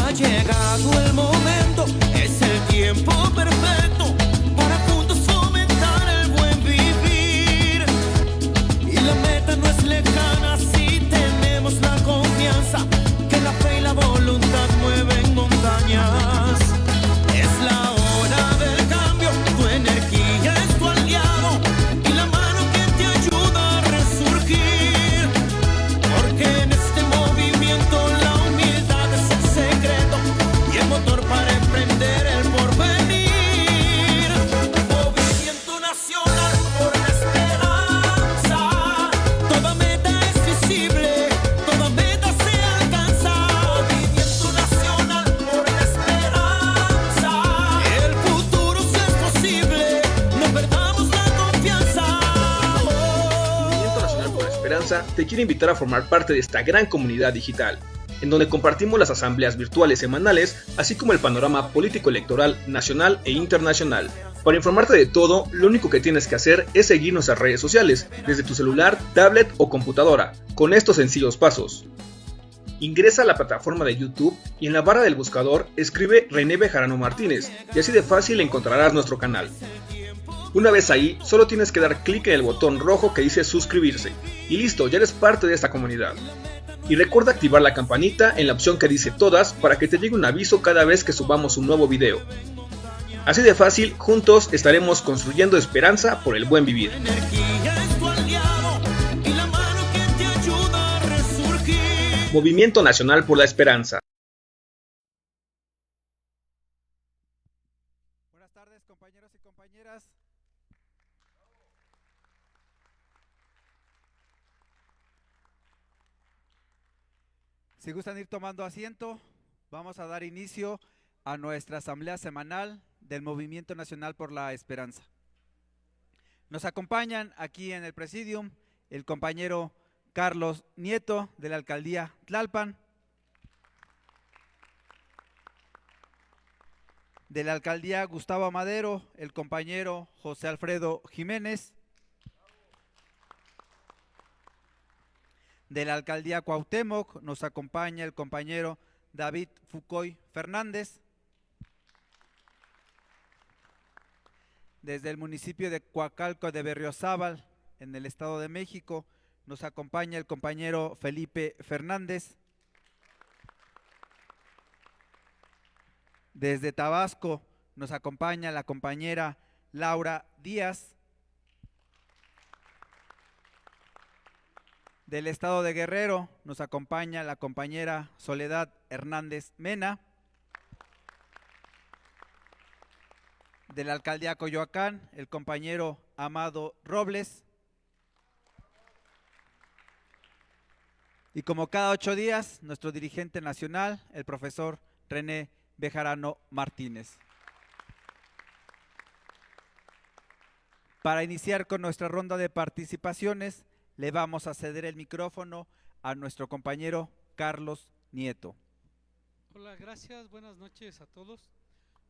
Ha llegado el momento, es el tiempo perfecto para juntos fomentar el buen vivir. Y la meta no es lejana si tenemos la confianza que la fe y la voluntad mueven montañas. Es la hora del cambio, tu energía es tu aliado y la mano que te ayuda a resurgir. Porque en este movimiento la humildad es el secreto y el motor para emprender el porvenir. Movimiento nacional por la esperanza. Toda meta es visible, toda meta se alcanza. Movimiento nacional por la esperanza. El futuro sí es posible, no perdamos la confianza. Movimiento Nacional por la Esperanza te quiere invitar a formar parte de esta gran comunidad digital, en donde compartimos las asambleas virtuales semanales, así como el panorama político-electoral nacional e internacional. Para informarte de todo, lo único que tienes que hacer es seguir nuestras redes sociales, desde tu celular, tablet o computadora, con estos sencillos pasos. Ingresa a la plataforma de YouTube y en la barra del buscador escribe René Bejarano Martínez y así de fácil encontrarás nuestro canal. Una vez ahí, solo tienes que dar clic en el botón rojo que dice suscribirse y listo, ya eres parte de esta comunidad. Y recuerda activar la campanita en la opción que dice todas para que te llegue un aviso cada vez que subamos un nuevo video. Así de fácil, juntos estaremos construyendo esperanza por el buen vivir. Energía es tu aliado y la mano que te ayuda a resurgir. Movimiento Nacional por la Esperanza. Buenas tardes, compañeros y compañeras. Si gustan ir tomando asiento, vamos a dar inicio a nuestra asamblea semanal del Movimiento Nacional por la Esperanza. Nos acompañan aquí en el presidium el compañero Carlos Nieto de la alcaldía Tlalpan, de la alcaldía Gustavo Amadero, el compañero José Alfredo Jiménez, de la alcaldía Cuauhtémoc nos acompaña el compañero David Fucoy Fernández, desde el municipio de Coacalco de Berriozábal, en el Estado de México, nos acompaña el compañero Felipe Fernández, desde Tabasco nos acompaña la compañera Laura Díaz, del estado de Guerrero nos acompaña la compañera Soledad Hernández Mena, de la alcaldía Coyoacán el compañero Amado Robles, y como cada 8 días nuestro dirigente nacional, el profesor René Bejarano Martínez. Para iniciar con nuestra ronda de participaciones, le vamos a ceder el micrófono a nuestro compañero Carlos Nieto. Hola, gracias, buenas noches a todos.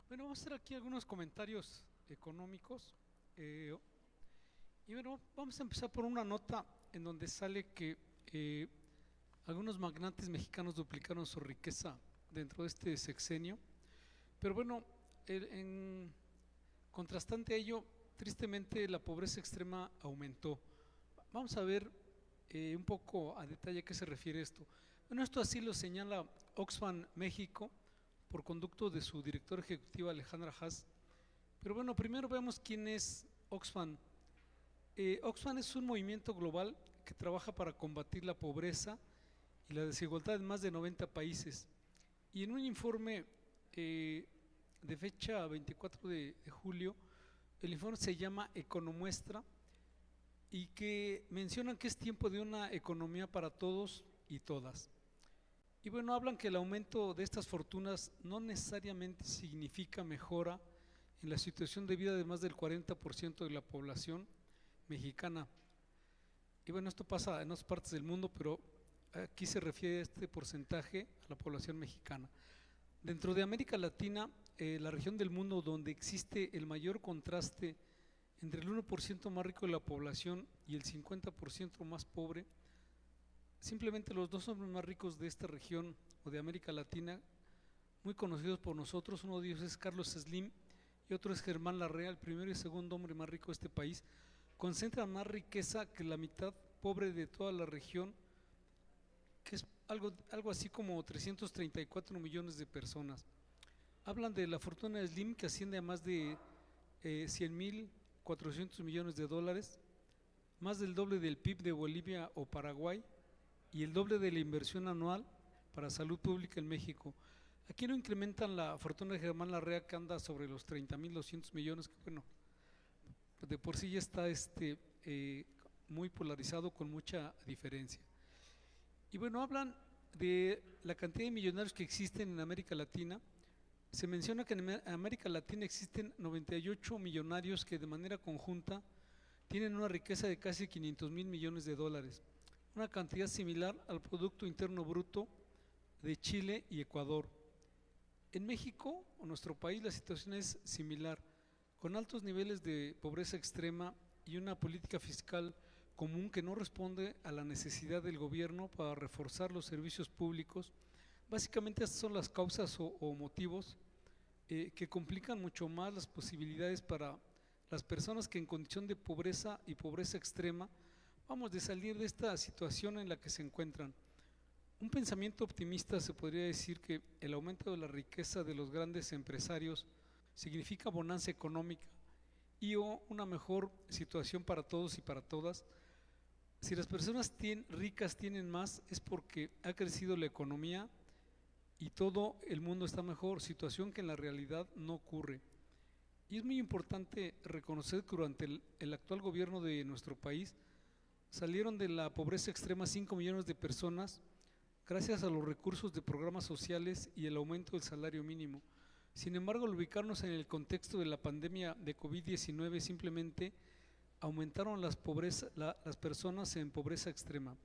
Bueno, vamos a hacer aquí algunos comentarios económicos. Y bueno, vamos a empezar por una nota en donde sale que algunos magnates mexicanos duplicaron su riqueza dentro de este sexenio. Pero bueno, en contrastante a ello, tristemente la pobreza extrema aumentó. Vamos a ver un poco a detalle a qué se refiere esto. Bueno, esto así lo señala Oxfam México por conducto de su directora ejecutiva Alejandra Haas. Pero bueno, primero veamos quién es Oxfam. Oxfam es un movimiento global que trabaja para combatir la pobreza y la desigualdad en más de 90 países. Y en un informe de fecha 24 de julio, el informe se llama Economuestra, y que mencionan que es tiempo de una economía para todos y todas. Y bueno, hablan que el aumento de estas fortunas no necesariamente significa mejora en la situación de vida de más del 40% de la población mexicana. Y bueno, esto pasa en otras partes del mundo, pero aquí se refiere a este porcentaje a la población mexicana. Dentro de América Latina, la región del mundo donde existe el mayor contraste entre el 1% más rico de la población y el 50% más pobre, simplemente los dos hombres más ricos de esta región o de América Latina muy conocidos por nosotros. Uno de ellos es Carlos Slim y otro es Germán Larrea, el primero y segundo hombre más rico de este país. Concentran más riqueza que la mitad pobre de toda la región, que es algo así como 334 millones de personas. Hablan de la fortuna de Slim, que asciende a más de 100.400 millones de dólares, más del doble del PIB de Bolivia o Paraguay y el doble de la inversión anual para salud pública en México. Aquí no incrementan la fortuna de Germán Larrea, que anda sobre los 30.200 millones, que bueno, de por sí ya está muy polarizado, con mucha diferencia. Y bueno, hablan de la cantidad de millonarios que existen en América Latina. Se menciona que en América Latina existen 98 millonarios que de manera conjunta tienen una riqueza de casi 500.000 millones de dólares, una cantidad similar al Producto Interno Bruto de Chile y Ecuador. En México, o nuestro país, la situación es similar, con altos niveles de pobreza extrema y una política fiscal común que no responde a la necesidad del gobierno para reforzar los servicios públicos. Básicamente estas son las causas o motivos que complican mucho más las posibilidades para las personas que en condición de pobreza y pobreza extrema vamos de salir de esta situación en la que se encuentran. Un pensamiento optimista se podría decir que el aumento de la riqueza de los grandes empresarios significa bonanza económica y o una mejor situación para todos y para todas. Si las personas ricas tienen más, es porque ha crecido la economía y todo el mundo está mejor, situación que en la realidad no ocurre. Y es muy importante reconocer que durante el actual gobierno de nuestro país salieron de la pobreza extrema 5 millones de personas gracias a los recursos de programas sociales y el aumento del salario mínimo. Sin embargo, al ubicarnos en el contexto de la pandemia de COVID-19, simplemente aumentaron las personas en pobreza extrema.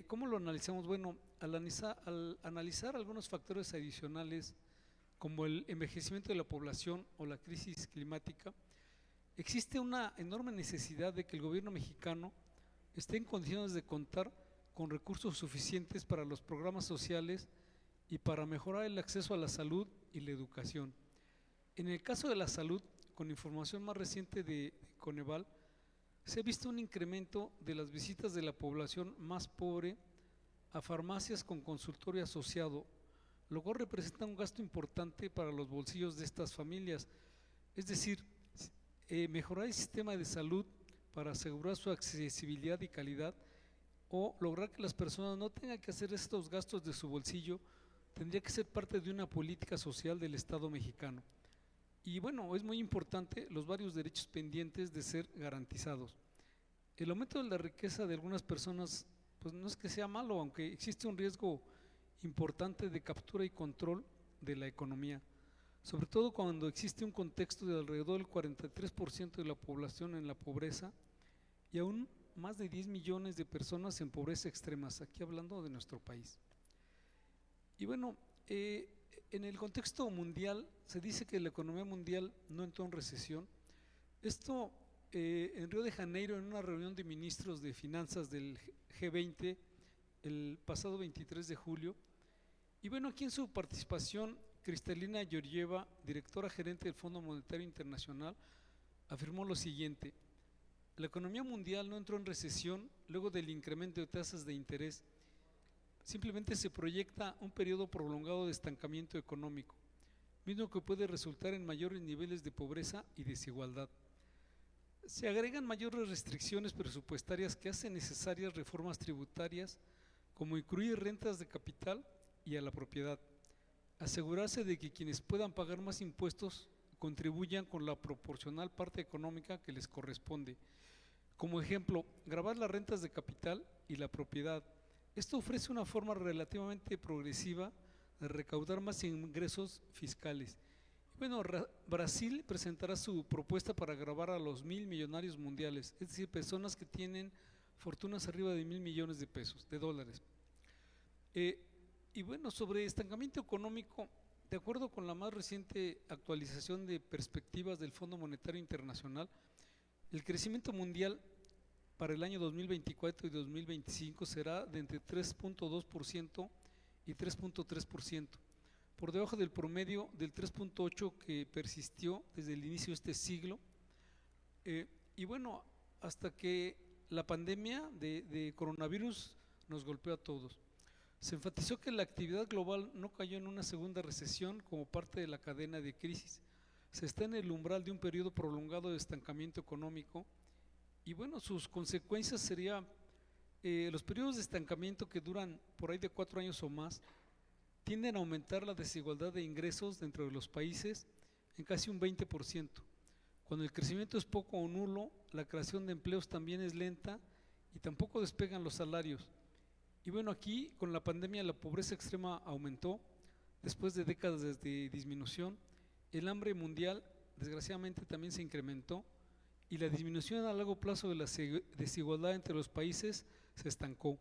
¿Cómo lo analizamos? Bueno, al analizar algunos factores adicionales como el envejecimiento de la población o la crisis climática, existe una enorme necesidad de que el gobierno mexicano esté en condiciones de contar con recursos suficientes para los programas sociales y para mejorar el acceso a la salud y la educación. En el caso de la salud, con información más reciente de Coneval, se ha visto un incremento de las visitas de la población más pobre a farmacias con consultorio asociado, lo cual representa un gasto importante para los bolsillos de estas familias. Es decir, mejorar el sistema de salud para asegurar su accesibilidad y calidad, o lograr que las personas no tengan que hacer estos gastos de su bolsillo, tendría que ser parte de una política social del Estado mexicano. Y bueno, es muy importante los varios derechos pendientes de ser garantizados. El aumento de la riqueza de algunas personas, pues no es que sea malo, aunque existe un riesgo importante de captura y control de la economía, sobre todo cuando existe un contexto de alrededor del 43% de la población en la pobreza y aún más de 10 millones de personas en pobreza extrema, aquí hablando de nuestro país. Y bueno, en el contexto mundial se dice que la economía mundial no entró en recesión. Esto en Río de Janeiro, en una reunión de ministros de finanzas del G20 el pasado 23 de julio. Y bueno, aquí en su participación, Kristalina Georgieva, directora gerente del Fondo Monetario Internacional, afirmó lo siguiente: la economía mundial no entró en recesión luego del incremento de tasas de interés. Simplemente se proyecta un periodo prolongado de estancamiento económico, mismo que puede resultar en mayores niveles de pobreza y desigualdad. Se agregan mayores restricciones presupuestarias que hacen necesarias reformas tributarias, como incluir rentas de capital y a la propiedad, asegurarse de que quienes puedan pagar más impuestos contribuyan con la proporcional parte económica que les corresponde. Como ejemplo, gravar las rentas de capital y la propiedad. Esto ofrece una forma relativamente progresiva de recaudar más ingresos fiscales. Bueno, Brasil presentará su propuesta para gravar a los 1.000 millonarios mundiales, es decir, personas que tienen fortunas arriba de 1.000 millones de pesos, de dólares. Y bueno, sobre estancamiento económico, de acuerdo con la más reciente actualización de perspectivas del Fondo Monetario Internacional, el crecimiento mundial para el año 2024 y 2025 será de entre 3.2% y 3.3%. por debajo del promedio del 3.8 que persistió desde el inicio de este siglo. Y bueno, hasta que la pandemia de coronavirus nos golpeó a todos. Se enfatizó que la actividad global no cayó en una segunda recesión como parte de la cadena de crisis. Se está en el umbral de un periodo prolongado de estancamiento económico y bueno, sus consecuencias serían los periodos de estancamiento que duran por ahí de 4 años o más tienden a aumentar la desigualdad de ingresos dentro de los países en casi un 20%. Cuando el crecimiento es poco o nulo, la creación de empleos también es lenta y tampoco despegan los salarios. Y bueno, aquí con la pandemia la pobreza extrema aumentó después de décadas de disminución. El hambre mundial desgraciadamente también se incrementó y la disminución a largo plazo de la desigualdad entre los países se estancó.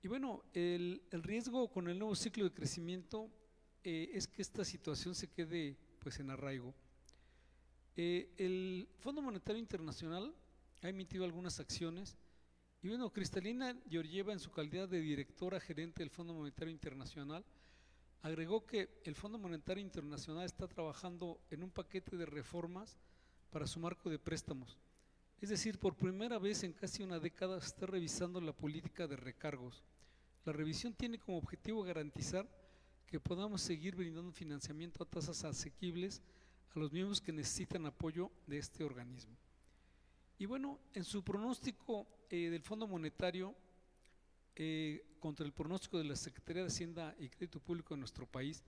Y bueno, el riesgo con el nuevo ciclo de crecimiento es que esta situación se quede pues en arraigo. El Fondo Monetario Internacional ha emitido algunas acciones y bueno, Kristalina Georgieva, en su calidad de directora gerente del Fondo Monetario Internacional, agregó que el Fondo Monetario Internacional está trabajando en un paquete de reformas para su marco de préstamos. Es decir, por primera vez en casi una década se está revisando la política de recargos. La revisión tiene como objetivo garantizar que podamos seguir brindando financiamiento a tasas asequibles a los miembros que necesitan apoyo de este organismo. Y bueno, en su pronóstico del Fondo Monetario contra el pronóstico de la Secretaría de Hacienda y Crédito Público de nuestro país,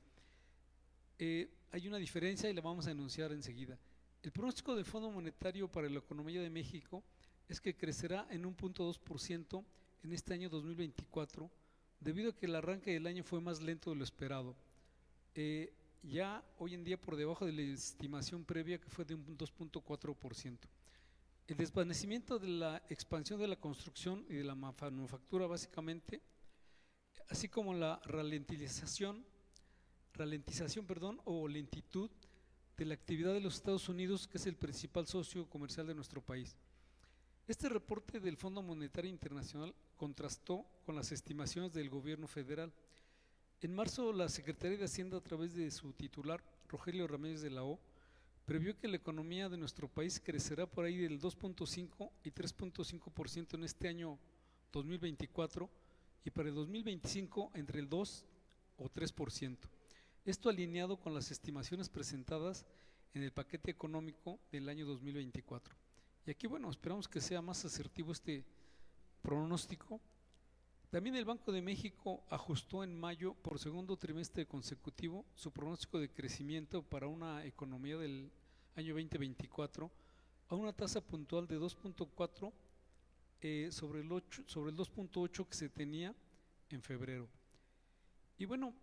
hay una diferencia y la vamos a enunciar enseguida. El pronóstico del Fondo Monetario para la economía de México es que crecerá en 1.2% en este año 2024, debido a que el arranque del año fue más lento de lo esperado. Ya hoy en día por debajo de la estimación previa, que fue de un 2.4%. El desvanecimiento de la expansión de la construcción y de la manufactura básicamente, así como la ralentización o lentitud de la actividad de los Estados Unidos, que es el principal socio comercial de nuestro país. Este reporte del Fondo Monetario Internacional contrastó con las estimaciones del gobierno federal. En marzo, la Secretaría de Hacienda, a través de su titular, Rogelio Ramírez de la O, previó que la economía de nuestro país crecerá por ahí del 2.5 y 3.5% en este año 2024 y para el 2025 entre el 2 o 3%. Esto alineado con las estimaciones presentadas en el paquete económico del año 2024. Y aquí, bueno, esperamos que sea más asertivo este pronóstico. También el Banco de México ajustó en mayo por segundo trimestre consecutivo su pronóstico de crecimiento para una economía del año 2024 a una tasa puntual de 2.4 sobre el 2.8 que se tenía en febrero. Y bueno,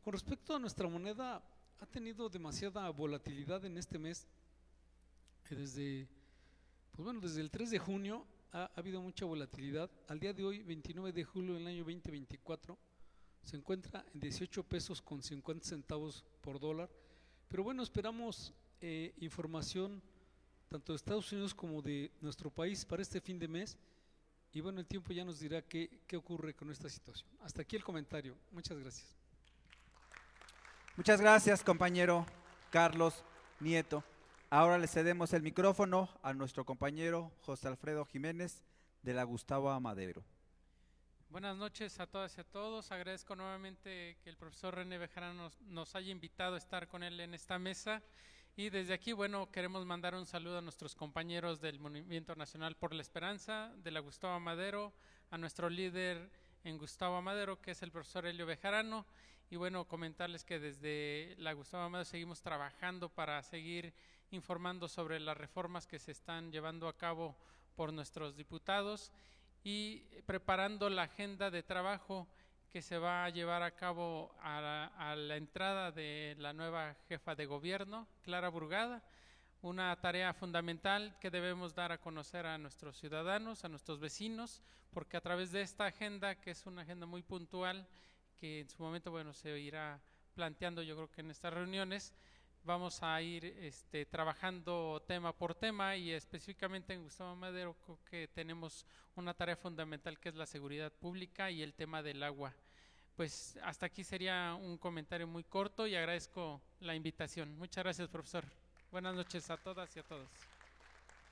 con respecto a nuestra moneda, ha tenido demasiada volatilidad en este mes. Desde el 3 de junio ha habido mucha volatilidad. Al día de hoy, 29 de julio del año 2024, se encuentra en 18 pesos con 50 centavos por dólar. Pero bueno, esperamos información tanto de Estados Unidos como de nuestro país para este fin de mes. Y bueno, el tiempo ya nos dirá qué ocurre con esta situación. Hasta aquí el comentario. Muchas gracias. Muchas gracias, compañero Carlos Nieto. Ahora le cedemos el micrófono a nuestro compañero José Alfredo Jiménez de la Gustavo Amadero. Buenas noches a todas y a todos. Agradezco nuevamente que el profesor René Bejarano nos haya invitado a estar con él en esta mesa. Y desde aquí, bueno, queremos mandar un saludo a nuestros compañeros del Movimiento Nacional por la Esperanza, de la Gustavo Amadero, a nuestro líder en Gustavo Amadero, que es el profesor Helio Bejarano. Y bueno, comentarles que desde la Gustavo Amadero seguimos trabajando para seguir informando sobre las reformas que se están llevando a cabo por nuestros diputados y preparando la agenda de trabajo que se va a llevar a cabo a la entrada de la nueva jefa de gobierno, Clara Burgada, una tarea fundamental que debemos dar a conocer a nuestros ciudadanos, a nuestros vecinos, porque a través de esta agenda, que es una agenda muy puntual, que en su momento, bueno, se irá planteando yo creo que en estas reuniones, vamos a ir trabajando tema por tema y específicamente en Gustavo Amadero creo que tenemos una tarea fundamental que es la seguridad pública y el tema del agua. pues hasta aquí sería un comentario muy corto y agradezco la invitación. Muchas gracias, profesor. Buenas noches a todas y a todos.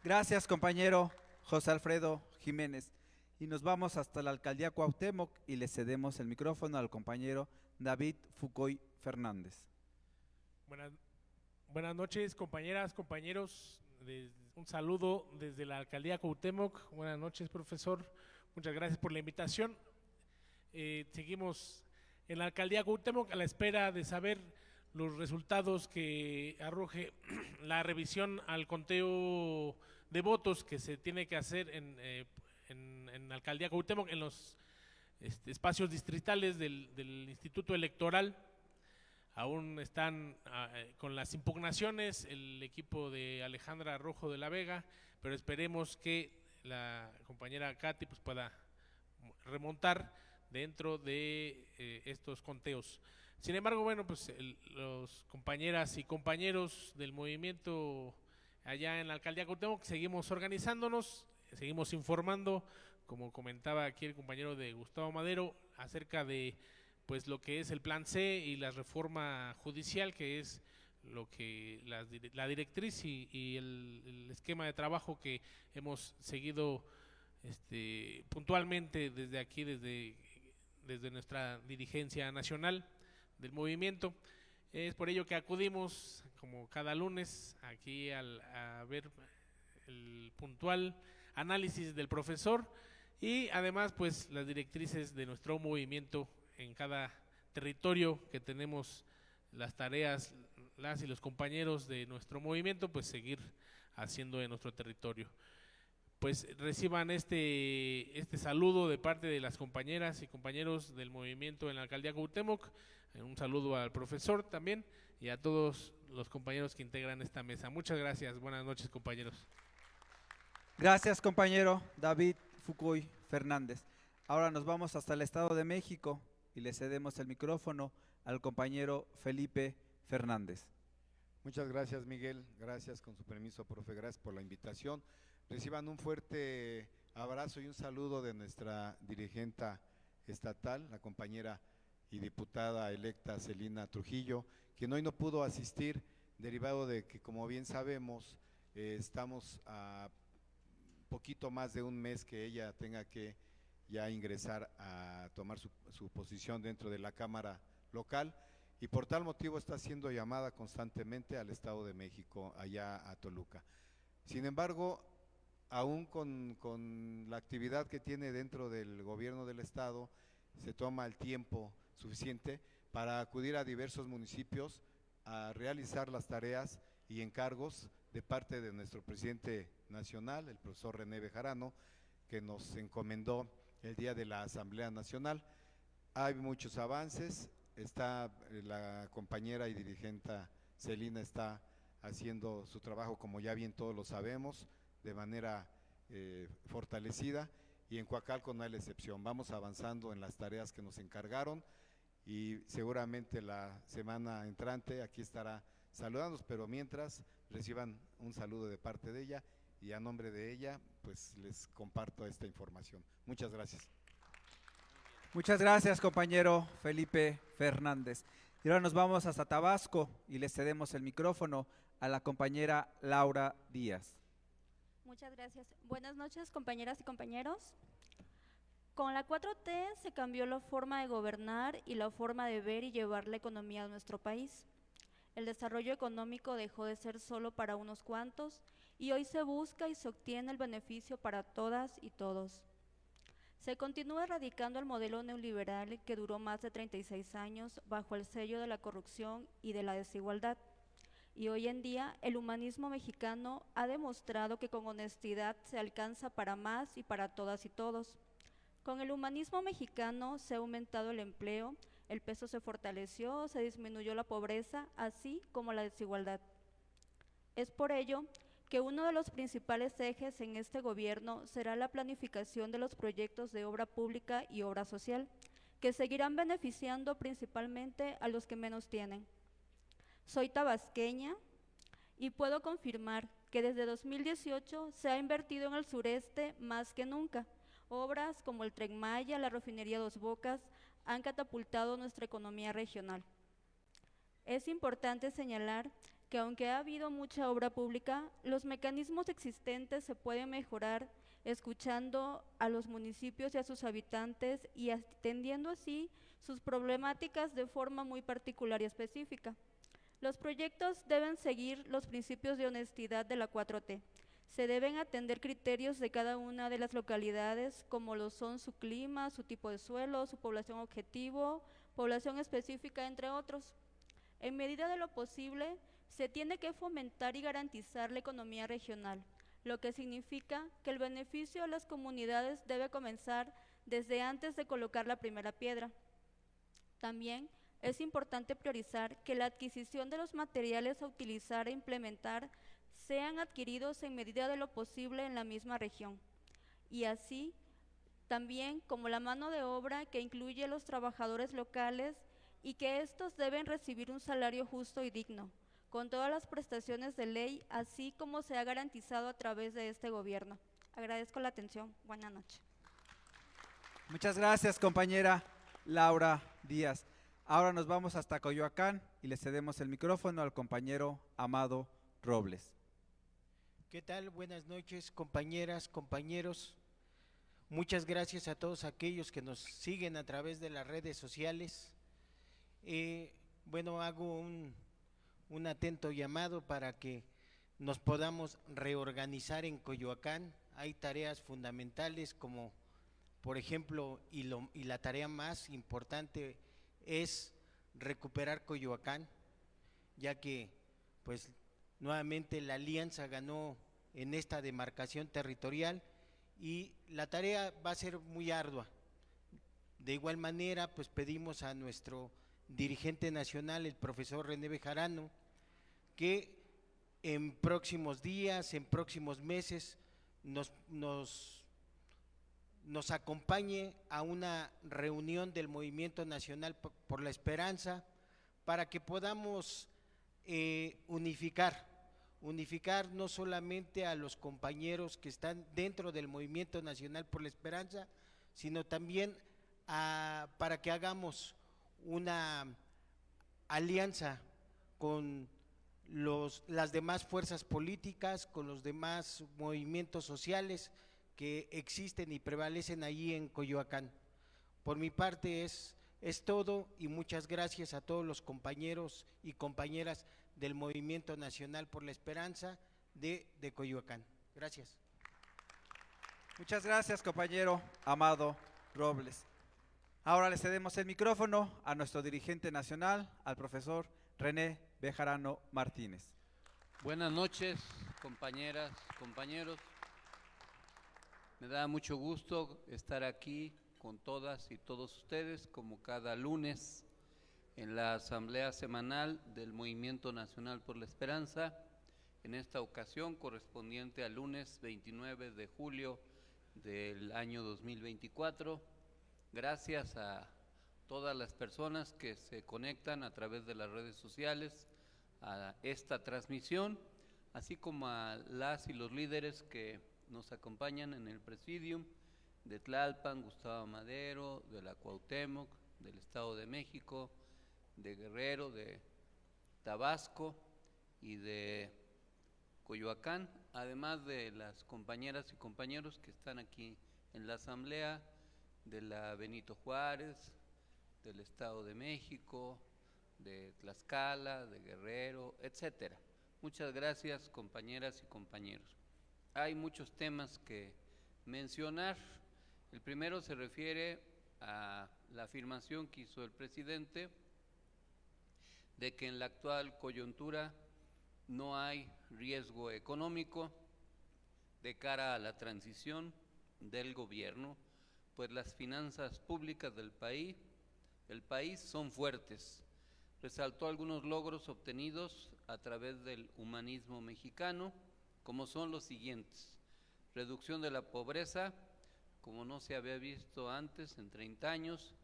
Gracias, compañero José Alfredo Jiménez. Y nos vamos hasta la alcaldía Cuauhtémoc y le cedemos el micrófono al compañero David Fucoy Fernández. Buenas noches, compañeras, compañeros. Un saludo desde la alcaldía Cuauhtémoc. Buenas noches, profesor. Muchas gracias por la invitación. Seguimos en la alcaldía Cuauhtémoc a la espera de saber los resultados que arroje la revisión al conteo de votos que se tiene que hacer en la alcaldía Cuauhtémoc, en los espacios distritales del Instituto Electoral. Aún están con las impugnaciones el equipo de Alejandra Rojo de la Vega, pero esperemos que la compañera Katy pues pueda remontar dentro de estos conteos. Sin embargo, bueno, pues los compañeras y compañeros del movimiento allá en la alcaldía Cuauhtémoc seguimos organizándonos, seguimos informando, como comentaba aquí el compañero de Gustavo Madero, acerca de pues lo que es el plan C y la reforma judicial, que es lo que la directriz y el esquema de trabajo que hemos seguido puntualmente desde aquí, desde nuestra dirigencia nacional del movimiento. Es por ello que acudimos como cada lunes aquí a ver el puntual análisis del profesor y además pues las directrices de nuestro movimiento en cada territorio que tenemos, las tareas, las y los compañeros de nuestro movimiento, pues seguir haciendo en nuestro territorio. Pues reciban este saludo de parte de las compañeras y compañeros del movimiento en la alcaldía Cuauhtémoc, un saludo al profesor también y a todos los compañeros que integran esta mesa. Muchas gracias, buenas noches, compañeros. Gracias, compañero David Fucoy Fernández. Ahora nos vamos hasta el Estado de México y le cedemos el micrófono al compañero Felipe Fernández. Muchas gracias, Miguel. Gracias, con su permiso, profe. Gracias por la invitación. Reciban un fuerte abrazo y un saludo de nuestra dirigente estatal, la compañera y diputada electa Celina Trujillo, quien hoy no pudo asistir, derivado de que, como bien sabemos, estamos a poquito más de un mes que ella tenga que ya ingresar a tomar su posición dentro de la Cámara local, y por tal motivo está siendo llamada constantemente al Estado de México, allá a Toluca. Sin embargo, aún con la actividad que tiene dentro del gobierno del Estado, se toma el tiempo suficiente para acudir a diversos municipios a realizar las tareas y encargos de parte de nuestro presidente nacional, el profesor René Bejarano, que nos encomendó el día de la Asamblea Nacional. Hay muchos avances, está la compañera y dirigente Celina está haciendo su trabajo, como ya bien todos lo sabemos, de manera fortalecida, y en Coacalco no hay la excepción. Vamos avanzando en las tareas que nos encargaron y seguramente la semana entrante aquí estará saludándonos, pero mientras reciban un saludo de parte de ella y a nombre de ella pues les comparto esta información. Muchas gracias. Muchas gracias, compañero Felipe Fernández. Y ahora nos vamos hasta Tabasco y le cedemos el micrófono a la compañera Laura Díaz. Muchas gracias. Buenas noches, compañeras y compañeros. Con la 4T se cambió la forma de gobernar y la forma de ver y llevar la economía de nuestro país. El desarrollo económico dejó de ser solo para unos cuantos y hoy se busca y se obtiene el beneficio para todas y todos. Se continúa erradicando el modelo neoliberal que duró más de 36 años bajo el sello de la corrupción y de la desigualdad. Y hoy en día el humanismo mexicano ha demostrado que con honestidad se alcanza para más y para todas y todos. Con el humanismo mexicano se ha aumentado el empleo, el peso se fortaleció, se disminuyó la pobreza, así como la desigualdad. Es por ello que uno de los principales ejes en este gobierno será la planificación de los proyectos de obra pública y obra social, que seguirán beneficiando principalmente a los que menos tienen. Soy tabasqueña y puedo confirmar que desde 2018 se ha invertido en el sureste más que nunca. Obras como el Tren Maya, la refinería Dos Bocas, han catapultado nuestra economía regional. Es importante señalar que aunque ha habido mucha obra pública, los mecanismos existentes se pueden mejorar escuchando a los municipios y a sus habitantes y atendiendo así sus problemáticas de forma muy particular y específica. Los proyectos deben seguir los principios de honestidad de la 4T. Se deben atender criterios de cada una de las localidades, como lo son su clima, su tipo de suelo, su población objetivo, población específica, entre otros. En medida de lo posible, se tiene que fomentar y garantizar la economía regional, lo que significa que el beneficio a las comunidades debe comenzar desde antes de colocar la primera piedra. También es importante priorizar que la adquisición de los materiales a utilizar e implementar sean adquiridos en medida de lo posible en la misma región, y así también como la mano de obra que incluye a los trabajadores locales y que estos deben recibir un salario justo y digno, con todas las prestaciones de ley, así como se ha garantizado a través de este gobierno. Agradezco la atención. Buenas noches. Muchas gracias, compañera Laura Díaz. Ahora nos vamos hasta Coyoacán y le cedemos el micrófono al compañero Amado Robles. ¿Qué tal? Buenas noches, compañeras, compañeros. Muchas gracias a todos aquellos que nos siguen a través de las redes sociales. Bueno, hago un atento llamado para que nos podamos reorganizar en Coyoacán. Hay tareas fundamentales como, por ejemplo, y la tarea más importante es recuperar Coyoacán, ya que pues nuevamente la alianza ganó en esta demarcación territorial y la tarea va a ser muy ardua. De igual manera, pues pedimos a nuestro dirigente nacional, el profesor René Bejarano, que en próximos días, en próximos meses, nos acompañe a una reunión del Movimiento Nacional por la Esperanza para que podamos unificar no solamente a los compañeros que están dentro del Movimiento Nacional por la Esperanza, sino también para que hagamos una alianza con las demás fuerzas políticas, con los demás movimientos sociales que existen y prevalecen allí en Coyoacán. Por mi parte es todo y muchas gracias a todos los compañeros y compañeras del Movimiento Nacional por la Esperanza de Coyoacán. Gracias. Muchas gracias, compañero Amado Robles. Ahora le cedemos el micrófono a nuestro dirigente nacional, al profesor René Bejarano Martínez. Buenas noches, compañeras, compañeros. Me da mucho gusto estar aquí con todas y todos ustedes, como cada lunes, en la Asamblea Semanal del Movimiento Nacional por la Esperanza, en esta ocasión correspondiente al lunes 29 de julio del año 2024. Gracias a todas las personas que se conectan a través de las redes sociales a esta transmisión, así como a las y los líderes que nos acompañan en el Presidium de Tlalpan, Gustavo Madero, de la Cuauhtémoc, del Estado de México, de Guerrero, de Tabasco y de Coyoacán, además de las compañeras y compañeros que están aquí en la Asamblea, de la Benito Juárez, del Estado de México, de Tlaxcala, de Guerrero, etcétera. Muchas gracias, compañeras y compañeros. Hay muchos temas que mencionar. El primero se refiere a la afirmación que hizo el presidente de que en la actual coyuntura no hay riesgo económico de cara a la transición del gobierno, pues las finanzas públicas del país son fuertes. Resaltó algunos logros obtenidos a través del humanismo mexicano, como son los siguientes: reducción de la pobreza, como no se había visto antes en 30 años,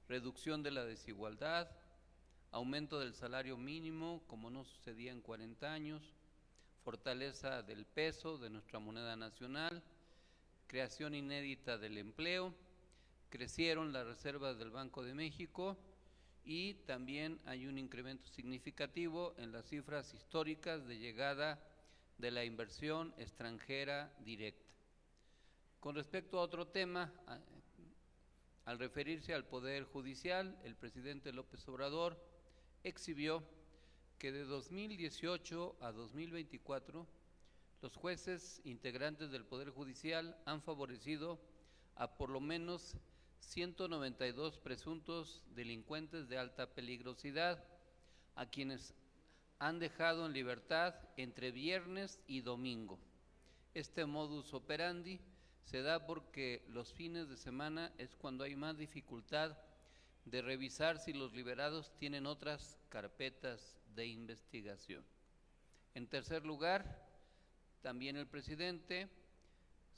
reducción de la desigualdad, aumento del salario mínimo, como no sucedía en 40 años, fortaleza del peso de nuestra moneda nacional, creación inédita del empleo, crecieron las reservas del Banco de México y también hay un incremento significativo en las cifras históricas de llegada de la inversión extranjera directa. Con respecto a otro tema, al referirse al Poder Judicial, el presidente López Obrador exhibió que de 2018 a 2024 los jueces integrantes del Poder Judicial han favorecido a por lo menos 192 presuntos delincuentes de alta peligrosidad, a quienes han dejado en libertad entre viernes y domingo. Este modus operandi se da porque los fines de semana es cuando hay más dificultad de revisar si los liberados tienen otras carpetas de investigación. En tercer lugar, también el presidente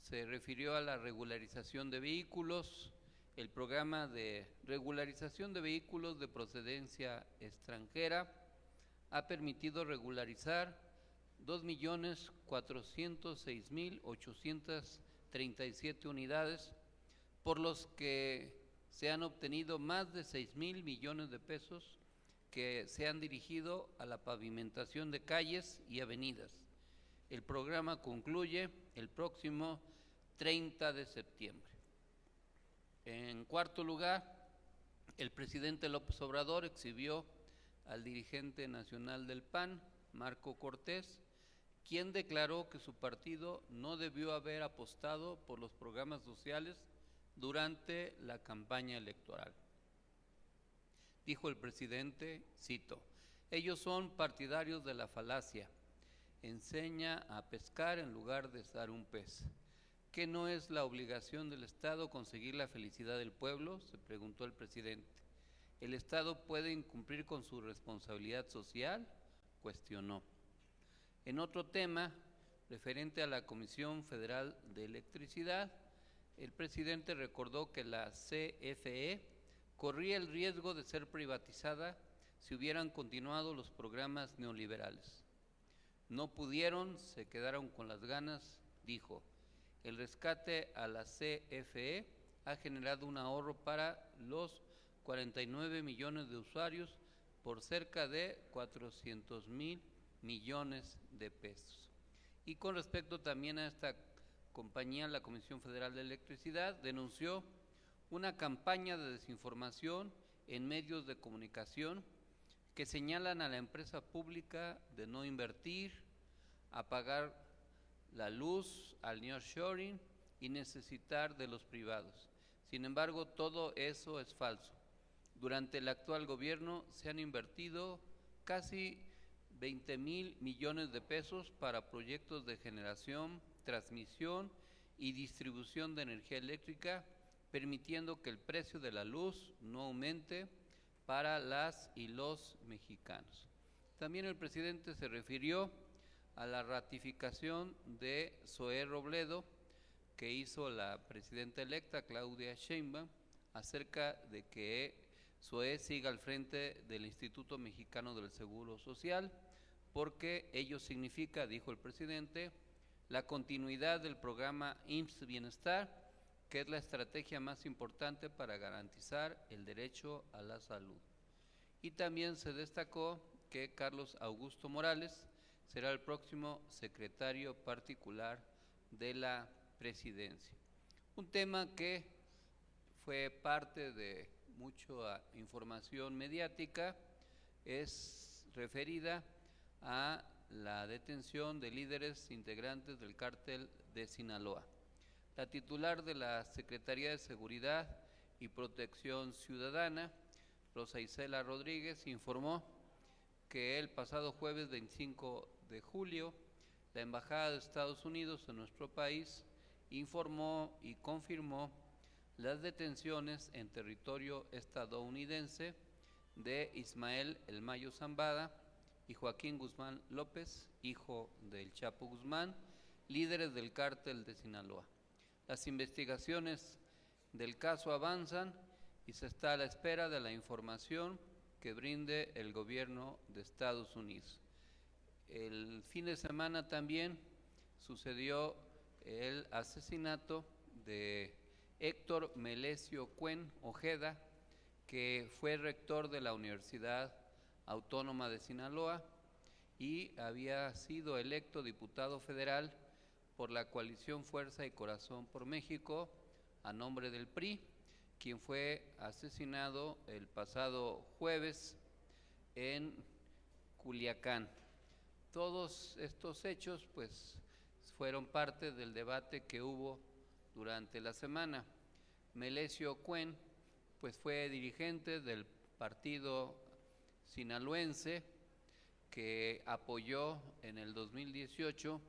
se refirió a la regularización de vehículos. El programa de regularización de vehículos de procedencia extranjera ha permitido regularizar 2.406.837 unidades, por los que se han obtenido más de 6,000 millones de pesos que se han dirigido a la pavimentación de calles y avenidas. El programa concluye el próximo 30 de septiembre. En cuarto lugar, el presidente López Obrador exhibió al dirigente nacional del PAN, Marco Cortés, quien declaró que su partido no debió haber apostado por los programas sociales durante la campaña electoral. Dijo el presidente, cito, ellos son partidarios de la falacia, enseña a pescar en lugar de asar un pez. ¿Qué no es la obligación del Estado conseguir la felicidad del pueblo?, se preguntó el presidente. ¿El Estado puede incumplir con su responsabilidad social?, cuestionó. En otro tema, referente a la Comisión Federal de Electricidad, el presidente recordó que la CFE corría el riesgo de ser privatizada si hubieran continuado los programas neoliberales. No pudieron, se quedaron con las ganas, dijo. El rescate a la CFE ha generado un ahorro para los 49 millones de usuarios por cerca de 400,000 millones de pesos. Y con respecto también a esta compañía, la Comisión Federal de Electricidad denunció una campaña de desinformación en medios de comunicación que señalan a la empresa pública de no invertir, apagar la luz al nearshoring y necesitar de los privados. Sin embargo, todo eso es falso. Durante el actual gobierno se han invertido casi 20,000 millones de pesos para proyectos de generación, transmisión y distribución de energía eléctrica, permitiendo que el precio de la luz no aumente para las y los mexicanos. También el presidente se refirió a la ratificación de Zoé Robledo que hizo la presidenta electa Claudia Sheinbaum acerca de que Zoé siga al frente del Instituto Mexicano del Seguro Social, porque ello significa, dijo el presidente, la continuidad del programa IMSS Bienestar, que es la estrategia más importante para garantizar el derecho a la salud. Y también se destacó que Carlos Augusto Morales será el próximo secretario particular de la presidencia. Un tema que fue parte de mucha información mediática es referida a la detención de líderes integrantes del cártel de Sinaloa. La titular de la Secretaría de Seguridad y Protección Ciudadana, Rosa Isela Rodríguez, informó que el pasado jueves 25 de julio, la Embajada de Estados Unidos en nuestro país informó y confirmó las detenciones en territorio estadounidense de Ismael El Mayo Zambada y Joaquín Guzmán López, hijo del Chapo Guzmán, líderes del cártel de Sinaloa. Las investigaciones del caso avanzan y se está a la espera de la información que brinde el gobierno de Estados Unidos. El fin de semana también sucedió el asesinato de Héctor Melesio Cuen Ojeda, que fue rector de la Universidad Autónoma de Sinaloa y había sido electo diputado federal por la coalición Fuerza y Corazón por México a nombre del PRI, quien fue asesinado el pasado jueves en Culiacán. Todos estos hechos pues fueron parte del debate que hubo durante la semana. Melesio Cuen pues fue dirigente del partido sinaloense que apoyó en el 2018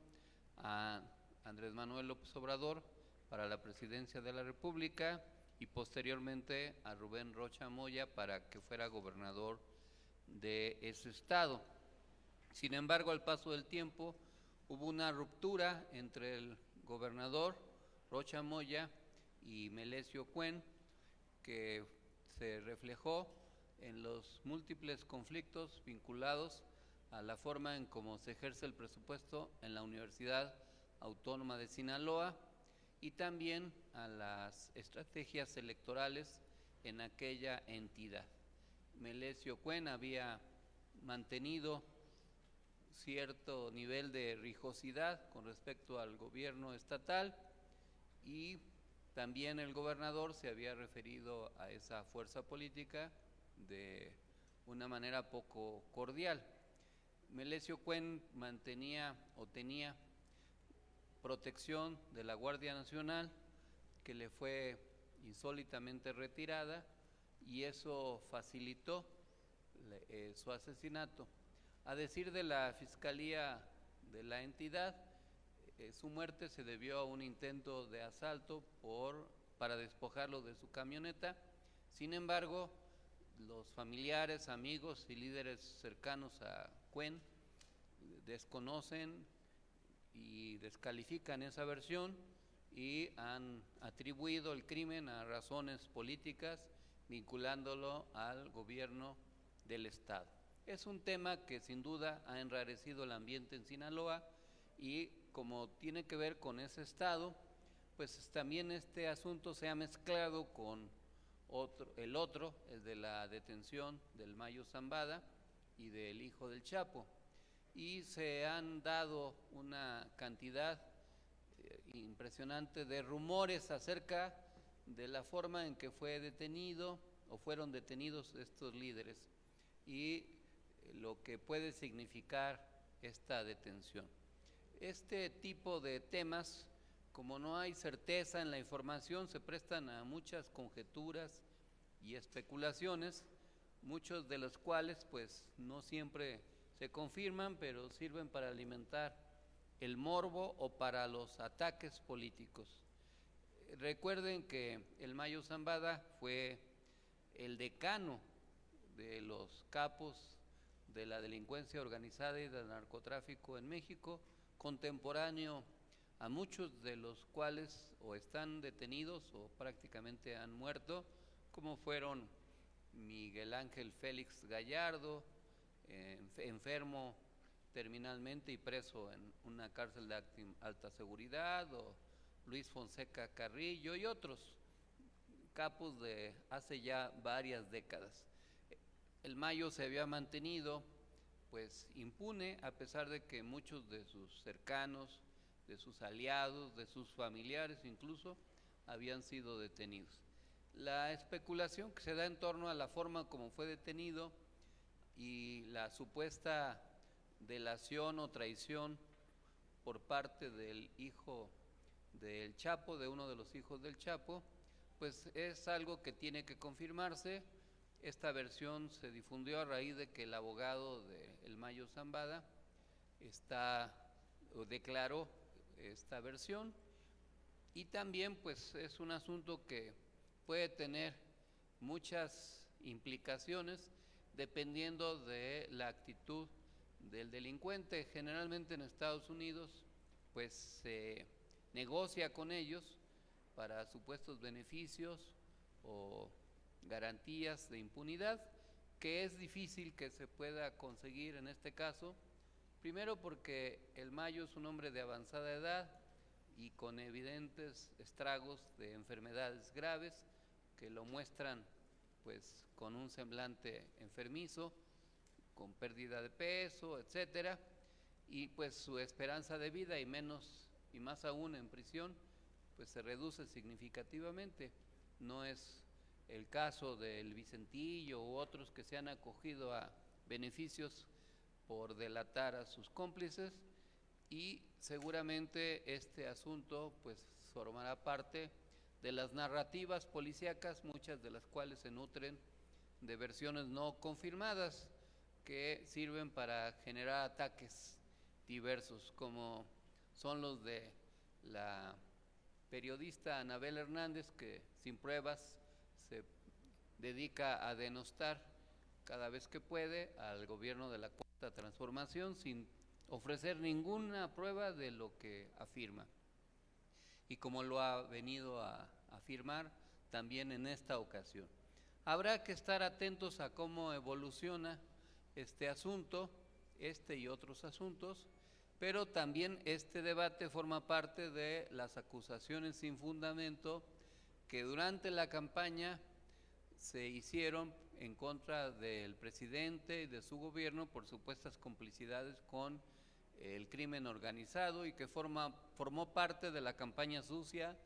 a Andrés Manuel López Obrador para la presidencia de la República y posteriormente a Rubén Rocha Moya para que fuera gobernador de ese estado. Sin embargo, al paso del tiempo hubo una ruptura entre el gobernador Rocha Moya y Melesio Cuen, que se reflejó en los múltiples conflictos vinculados a la forma en cómo se ejerce el presupuesto en la Universidad Autónoma de Sinaloa y también a las estrategias electorales en aquella entidad. Melesio Cuen había mantenido cierto nivel de rigurosidad con respecto al gobierno estatal y también el gobernador se había referido a esa fuerza política de una manera poco cordial. Melesio Cuen mantenía o tenía protección de la Guardia Nacional, que le fue insólitamente retirada, y eso facilitó su asesinato. A decir de la Fiscalía de la entidad, su muerte se debió a un intento de asalto para despojarlo de su camioneta. Sin embargo, los familiares, amigos y líderes cercanos a Cuen desconocen y descalifican esa versión y han atribuido el crimen a razones políticas, vinculándolo al gobierno del estado. Es un tema que sin duda ha enrarecido el ambiente en Sinaloa y como tiene que ver con ese estado, pues también este asunto se ha mezclado con el de la detención del Mayo Zambada y del hijo del Chapo, y se han dado una cantidad impresionante de rumores acerca de la forma en que fue detenido o fueron detenidos estos líderes y lo que puede significar esta detención. Este tipo de temas, como no hay certeza en la información, se prestan a muchas conjeturas y especulaciones, muchos de los cuales pues no siempre se confirman, pero sirven para alimentar el morbo o para los ataques políticos. Recuerden que el Mayo Zambada fue el decano de los capos de la delincuencia organizada y del narcotráfico en México, contemporáneo a muchos de los cuales o están detenidos o prácticamente han muerto, como fueron Miguel Ángel Félix Gallardo, enfermo terminalmente y preso en una cárcel de alta seguridad, o Luis Fonseca Carrillo y otros capos de hace ya varias décadas. El Mayo se había mantenido pues impune, a pesar de que muchos de sus cercanos, de sus aliados, de sus familiares incluso, habían sido detenidos. La especulación que se da en torno a la forma como fue detenido y la supuesta delación o traición por parte del hijo del Chapo, de uno de los hijos del Chapo, pues es algo que tiene que confirmarse. Esta versión se difundió a raíz de que el abogado de El Mayo Zambada declaró esta versión, y también pues es un asunto que puede tener muchas implicaciones dependiendo de la actitud del delincuente. Generalmente en Estados Unidos pues se negocia con ellos para supuestos beneficios o garantías de impunidad, que es difícil que se pueda conseguir en este caso, primero porque el Mayo es un hombre de avanzada edad y con evidentes estragos de enfermedades graves que lo muestran pues con un semblante enfermizo, con pérdida de peso, etcétera, y pues su esperanza de vida y más aún en prisión pues se reduce significativamente. No es el caso del Vicentillo u otros que se han acogido a beneficios por delatar a sus cómplices, y seguramente este asunto pues formará parte de las narrativas policíacas, muchas de las cuales se nutren de versiones no confirmadas que sirven para generar ataques diversos, como son los de la periodista Anabel Hernández, que sin pruebas se dedica a denostar cada vez que puede al gobierno de la Cuarta Transformación sin ofrecer ninguna prueba de lo que afirma. Y como lo ha venido a afirmar también en esta ocasión. Habrá que estar atentos a cómo evoluciona este asunto, este y otros asuntos, pero también este debate forma parte de las acusaciones sin fundamento que durante la campaña se hicieron en contra del presidente y de su gobierno por supuestas complicidades con el crimen organizado, y que formó parte de la campaña sucia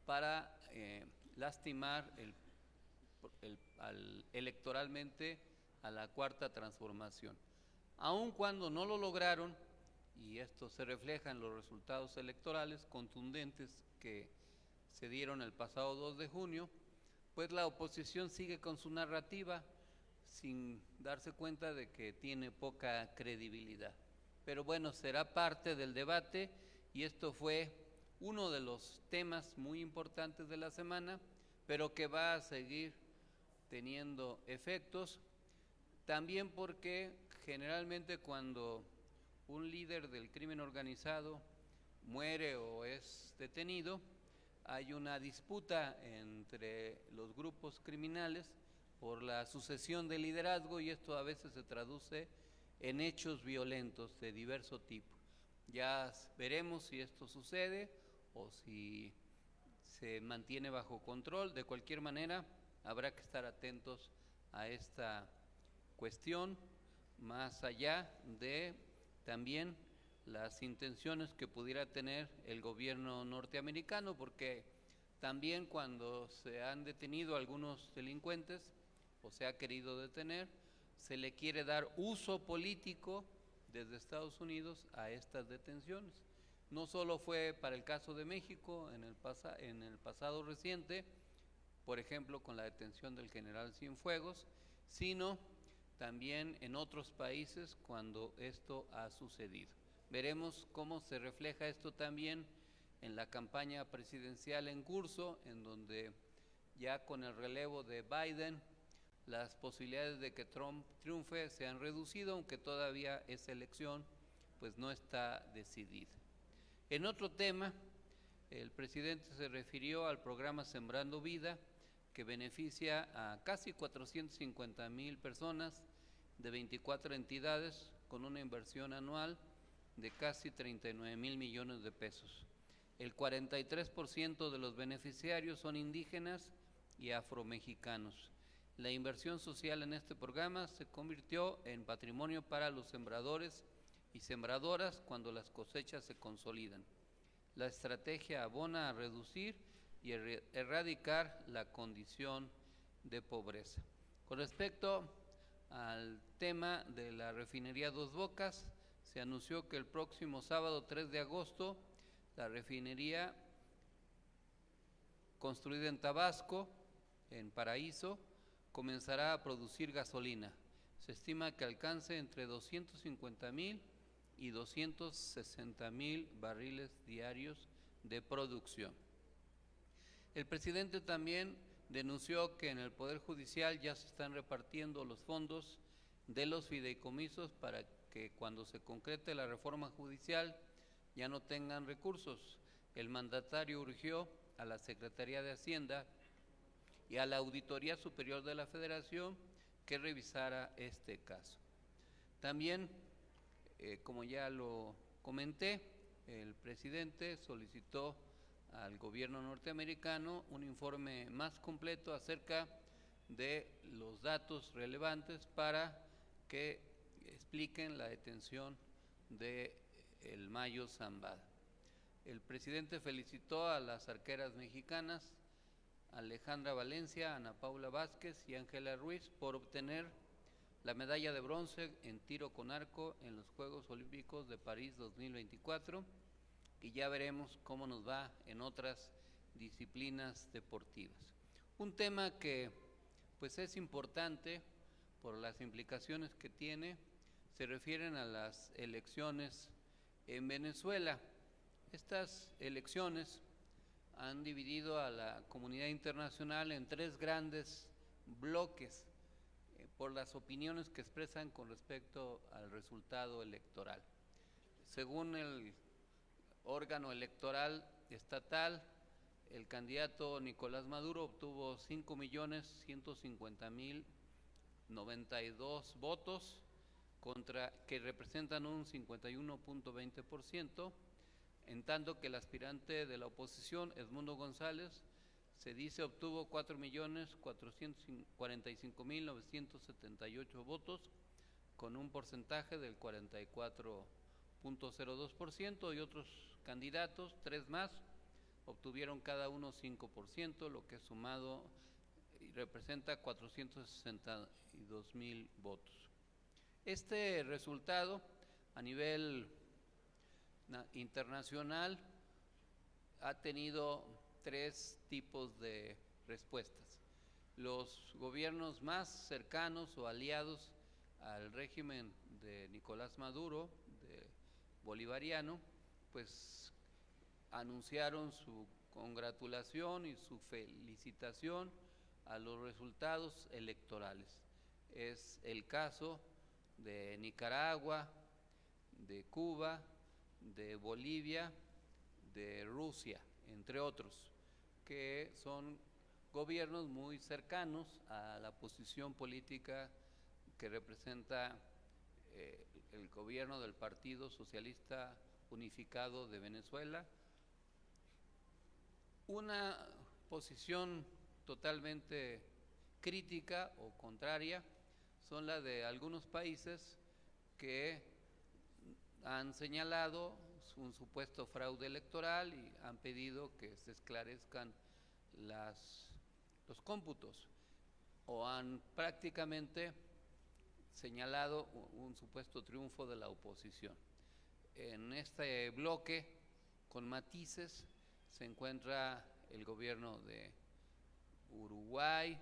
para lastimar electoralmente a la Cuarta Transformación. Aun cuando no lo lograron, y esto se refleja en los resultados electorales contundentes que se dieron el pasado 2 de junio, pues la oposición sigue con su narrativa sin darse cuenta de que tiene poca credibilidad. Pero bueno, será parte del debate, y esto fue uno de los temas muy importantes de la semana, pero que va a seguir teniendo efectos, también porque generalmente cuando un líder del crimen organizado muere o es detenido, hay una disputa entre los grupos criminales por la sucesión de liderazgo, y esto a veces se traduce en hechos violentos de diverso tipo. Ya veremos si esto sucede o si se mantiene bajo control. De cualquier manera, habrá que estar atentos a esta cuestión, más allá de también las intenciones que pudiera tener el gobierno norteamericano, porque también cuando se han detenido algunos delincuentes o se ha querido detener, se le quiere dar uso político desde Estados Unidos a estas detenciones. No solo fue para el caso de México en el pasado reciente, por ejemplo con la detención del general Cienfuegos, sino también en otros países cuando esto ha sucedido. Veremos cómo se refleja esto también en la campaña presidencial en curso, en donde ya con el relevo de Biden, las posibilidades de que Trump triunfe se han reducido, aunque todavía esa elección pues no está decidida. En otro tema, el presidente se refirió al programa Sembrando Vida, que beneficia a casi 450,000 personas de 24 entidades con una inversión anual de casi 39,000 millones de pesos. El 43% de los beneficiarios son indígenas y afromexicanos. La inversión social en este programa se convirtió en patrimonio para los sembradores y sembradoras cuando las cosechas se consolidan. La estrategia abona a reducir y erradicar la condición de pobreza. Con respecto al tema de la refinería Dos Bocas, se anunció que el próximo sábado 3 de agosto la refinería construida en Tabasco, en Paraíso, comenzará a producir gasolina. Se estima que alcance entre 250,000 y 260,000 barriles diarios de producción. El presidente también denunció que en el Poder Judicial ya se están repartiendo los fondos de los fideicomisos para que cuando se concrete la reforma judicial ya no tengan recursos. El mandatario urgió a la Secretaría de Hacienda y a la Auditoría Superior de la Federación que revisara este caso. También, como ya lo comenté, el presidente solicitó al gobierno norteamericano un informe más completo acerca de los datos relevantes para que expliquen la detención de el Mayo Zambada. El presidente felicitó a las arqueras mexicanas Alejandra Valencia, Ana Paula Vázquez y Ángela Ruiz por obtener la medalla de bronce en tiro con arco en los Juegos Olímpicos de París 2024, y ya veremos cómo nos va en otras disciplinas deportivas. Un tema que pues es importante por las implicaciones que tiene, se refieren a las elecciones en Venezuela. Estas elecciones han dividido a la comunidad internacional en tres grandes bloques por las opiniones que expresan con respecto al resultado electoral. Según el órgano electoral estatal, el candidato Nicolás Maduro obtuvo 5.150.092 votos, que representan un 51.20%, en tanto que el aspirante de la oposición, Edmundo González, se dice obtuvo 4.445.978 votos, con un porcentaje del 44.02%, y otros candidatos, tres más, obtuvieron cada uno 5%, lo que sumado representa 462.000 votos. Este resultado a nivel internacional ha tenido tres tipos de respuestas. Los gobiernos más cercanos o aliados al régimen de Nicolás Maduro, bolivariano, pues anunciaron su congratulación y su felicitación a los resultados electorales. Es el caso de Nicaragua, de Cuba, de Bolivia, de Rusia, entre otros, que son gobiernos muy cercanos a la posición política que representa el gobierno del Partido Socialista Unificado de Venezuela. Una posición totalmente crítica o contraria son la de algunos países que han señalado un supuesto fraude electoral y han pedido que se esclarezcan los cómputos, o han prácticamente señalado un supuesto triunfo de la oposición. En este bloque, con matices, se encuentra el gobierno de Uruguay,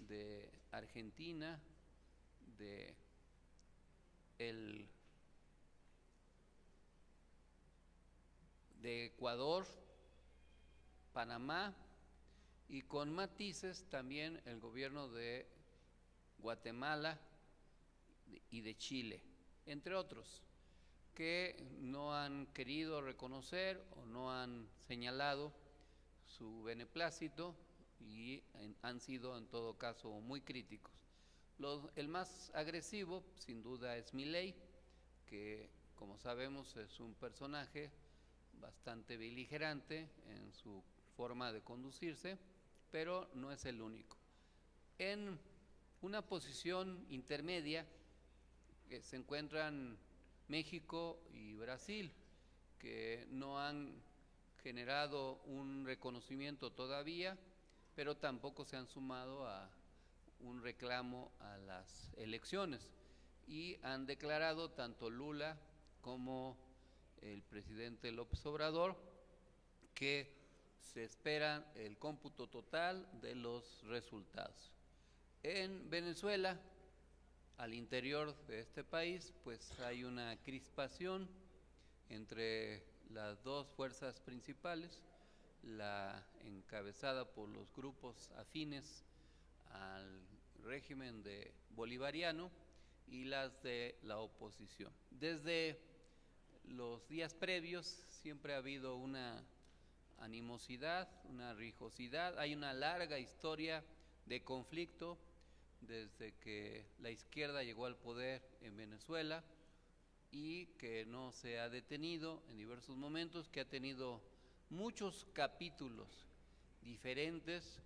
de Argentina, de Ecuador, Panamá, y con matices también el gobierno de Guatemala y de Chile, entre otros, que no han querido reconocer o no han señalado su beneplácito y han sido en todo caso muy críticos. El más agresivo sin duda es Milei, que como sabemos es un personaje bastante beligerante en su forma de conducirse, pero no es el único. En una posición intermedia que se encuentran México y Brasil, que no han generado un reconocimiento todavía, pero tampoco se han sumado a un reclamo a las elecciones, y han declarado tanto Lula como el presidente López Obrador que se espera el cómputo total de los resultados. En Venezuela, al interior de este país, pues hay una crispación entre las dos fuerzas principales, la encabezada por los grupos afines al régimen bolivariano y las de la oposición. Desde los días previos siempre ha habido una animosidad, una rijosidad, hay una larga historia de conflicto desde que la izquierda llegó al poder en Venezuela y que no se ha detenido en diversos momentos, que ha tenido muchos capítulos diferentes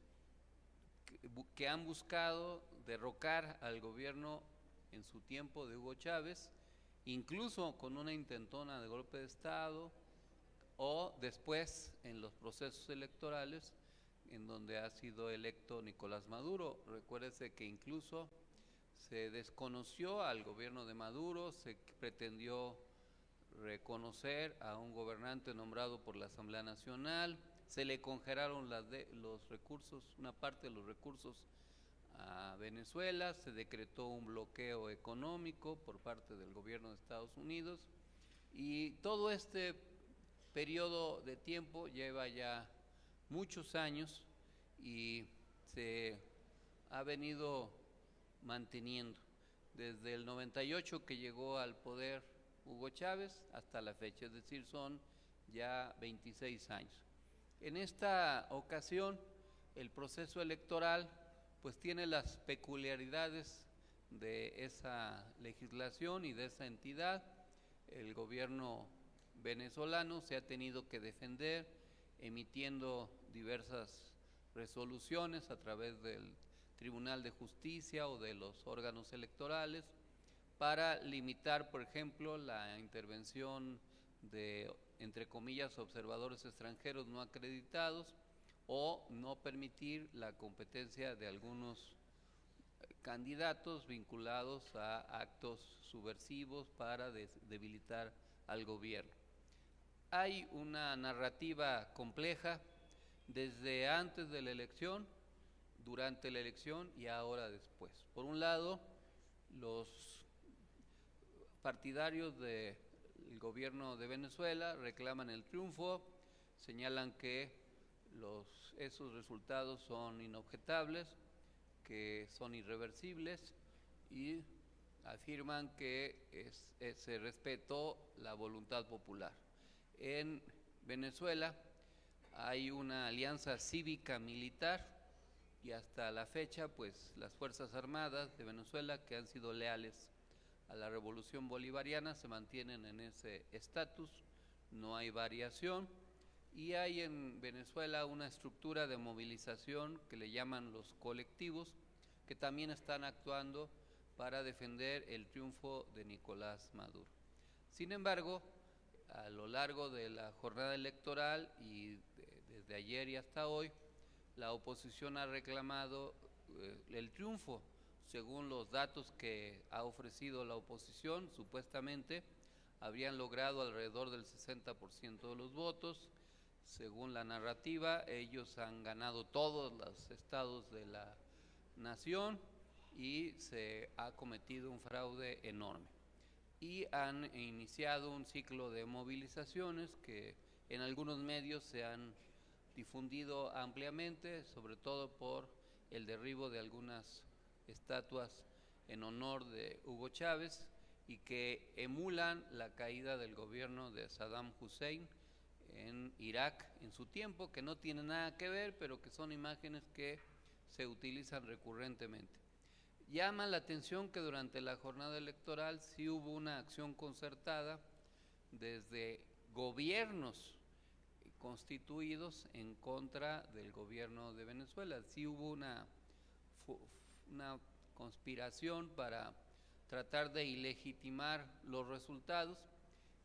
que han buscado derrocar al gobierno en su tiempo de Hugo Chávez, incluso con una intentona de golpe de Estado, o después en los procesos electorales en donde ha sido electo Nicolás Maduro. Recuérdese que incluso se desconoció al gobierno de Maduro, se pretendió reconocer a un gobernante nombrado por la Asamblea Nacional, se le congelaron los recursos, una parte de los recursos a Venezuela, se decretó un bloqueo económico por parte del gobierno de Estados Unidos, y todo este periodo de tiempo lleva ya muchos años y se ha venido manteniendo desde el 98 que llegó al poder Hugo Chávez hasta la fecha, es decir, son ya 26 años. En esta ocasión, el proceso electoral pues tiene las peculiaridades de esa legislación y de esa entidad. El gobierno venezolano se ha tenido que defender emitiendo diversas resoluciones a través del Tribunal de Justicia o de los órganos electorales para limitar, por ejemplo, la intervención de, entre comillas, observadores extranjeros no acreditados, o no permitir la competencia de algunos candidatos vinculados a actos subversivos para debilitar al gobierno. Hay una narrativa compleja desde antes de la elección, durante la elección y ahora después. Por un lado, los partidarios del gobierno de Venezuela reclaman el triunfo, señalan que esos resultados son inobjetables, que son irreversibles, y afirman que se respetó la voluntad popular. En Venezuela hay una alianza cívica militar y hasta la fecha pues las Fuerzas Armadas de Venezuela, que han sido leales a la revolución bolivariana, se mantienen en ese estatus, no hay variación. Y hay en Venezuela una estructura de movilización que le llaman los colectivos, que también están actuando para defender el triunfo de Nicolás Maduro. Sin embargo, a lo largo de la jornada electoral y desde ayer y hasta hoy, la oposición ha reclamado el triunfo. Según los datos que ha ofrecido la oposición, supuestamente habrían logrado alrededor del 60% de los votos. Según la narrativa, ellos han ganado todos los estados de la nación y se ha cometido un fraude enorme. Y han iniciado un ciclo de movilizaciones que en algunos medios se han difundido ampliamente, sobre todo por el derribo de algunas estatuas en honor de Hugo Chávez y que emulan la caída del gobierno de Saddam Hussein en Irak en su tiempo, que no tiene nada que ver, pero que son imágenes que se utilizan recurrentemente. Llama la atención que durante la jornada electoral sí hubo una acción concertada desde gobiernos constituidos en contra del gobierno de Venezuela. Sí hubo una conspiración para tratar de ilegitimar los resultados,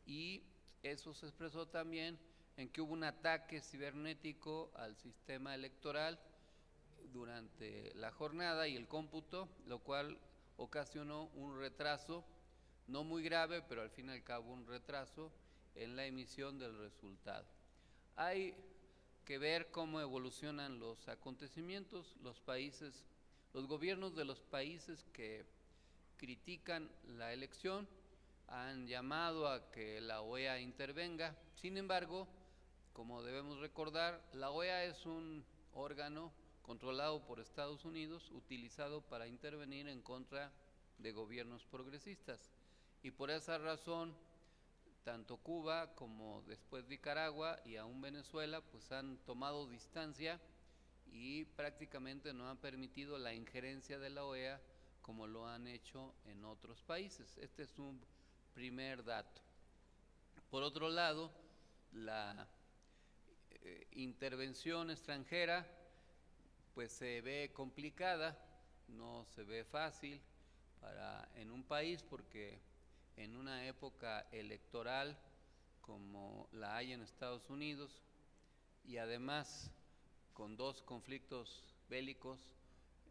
y eso se expresó también en que hubo un ataque cibernético al sistema electoral durante la jornada y el cómputo, lo cual ocasionó un retraso, no muy grave, pero al fin y al cabo un retraso en la emisión del resultado. Hay que ver cómo evolucionan los acontecimientos. Los gobiernos de los países que critican la elección han llamado a que la OEA intervenga. Sin embargo, como debemos recordar, la OEA es un órgano controlado por Estados Unidos, utilizado para intervenir en contra de gobiernos progresistas. Y por esa razón, tanto Cuba como después Nicaragua y aún Venezuela, pues han tomado distancia y prácticamente no han permitido la injerencia de la OEA como lo han hecho en otros países. Este es un primer dato. Por otro lado, la intervención extranjera pues se ve complicada, no se ve fácil en un país, porque en una época electoral como la hay en Estados Unidos, y además con dos conflictos bélicos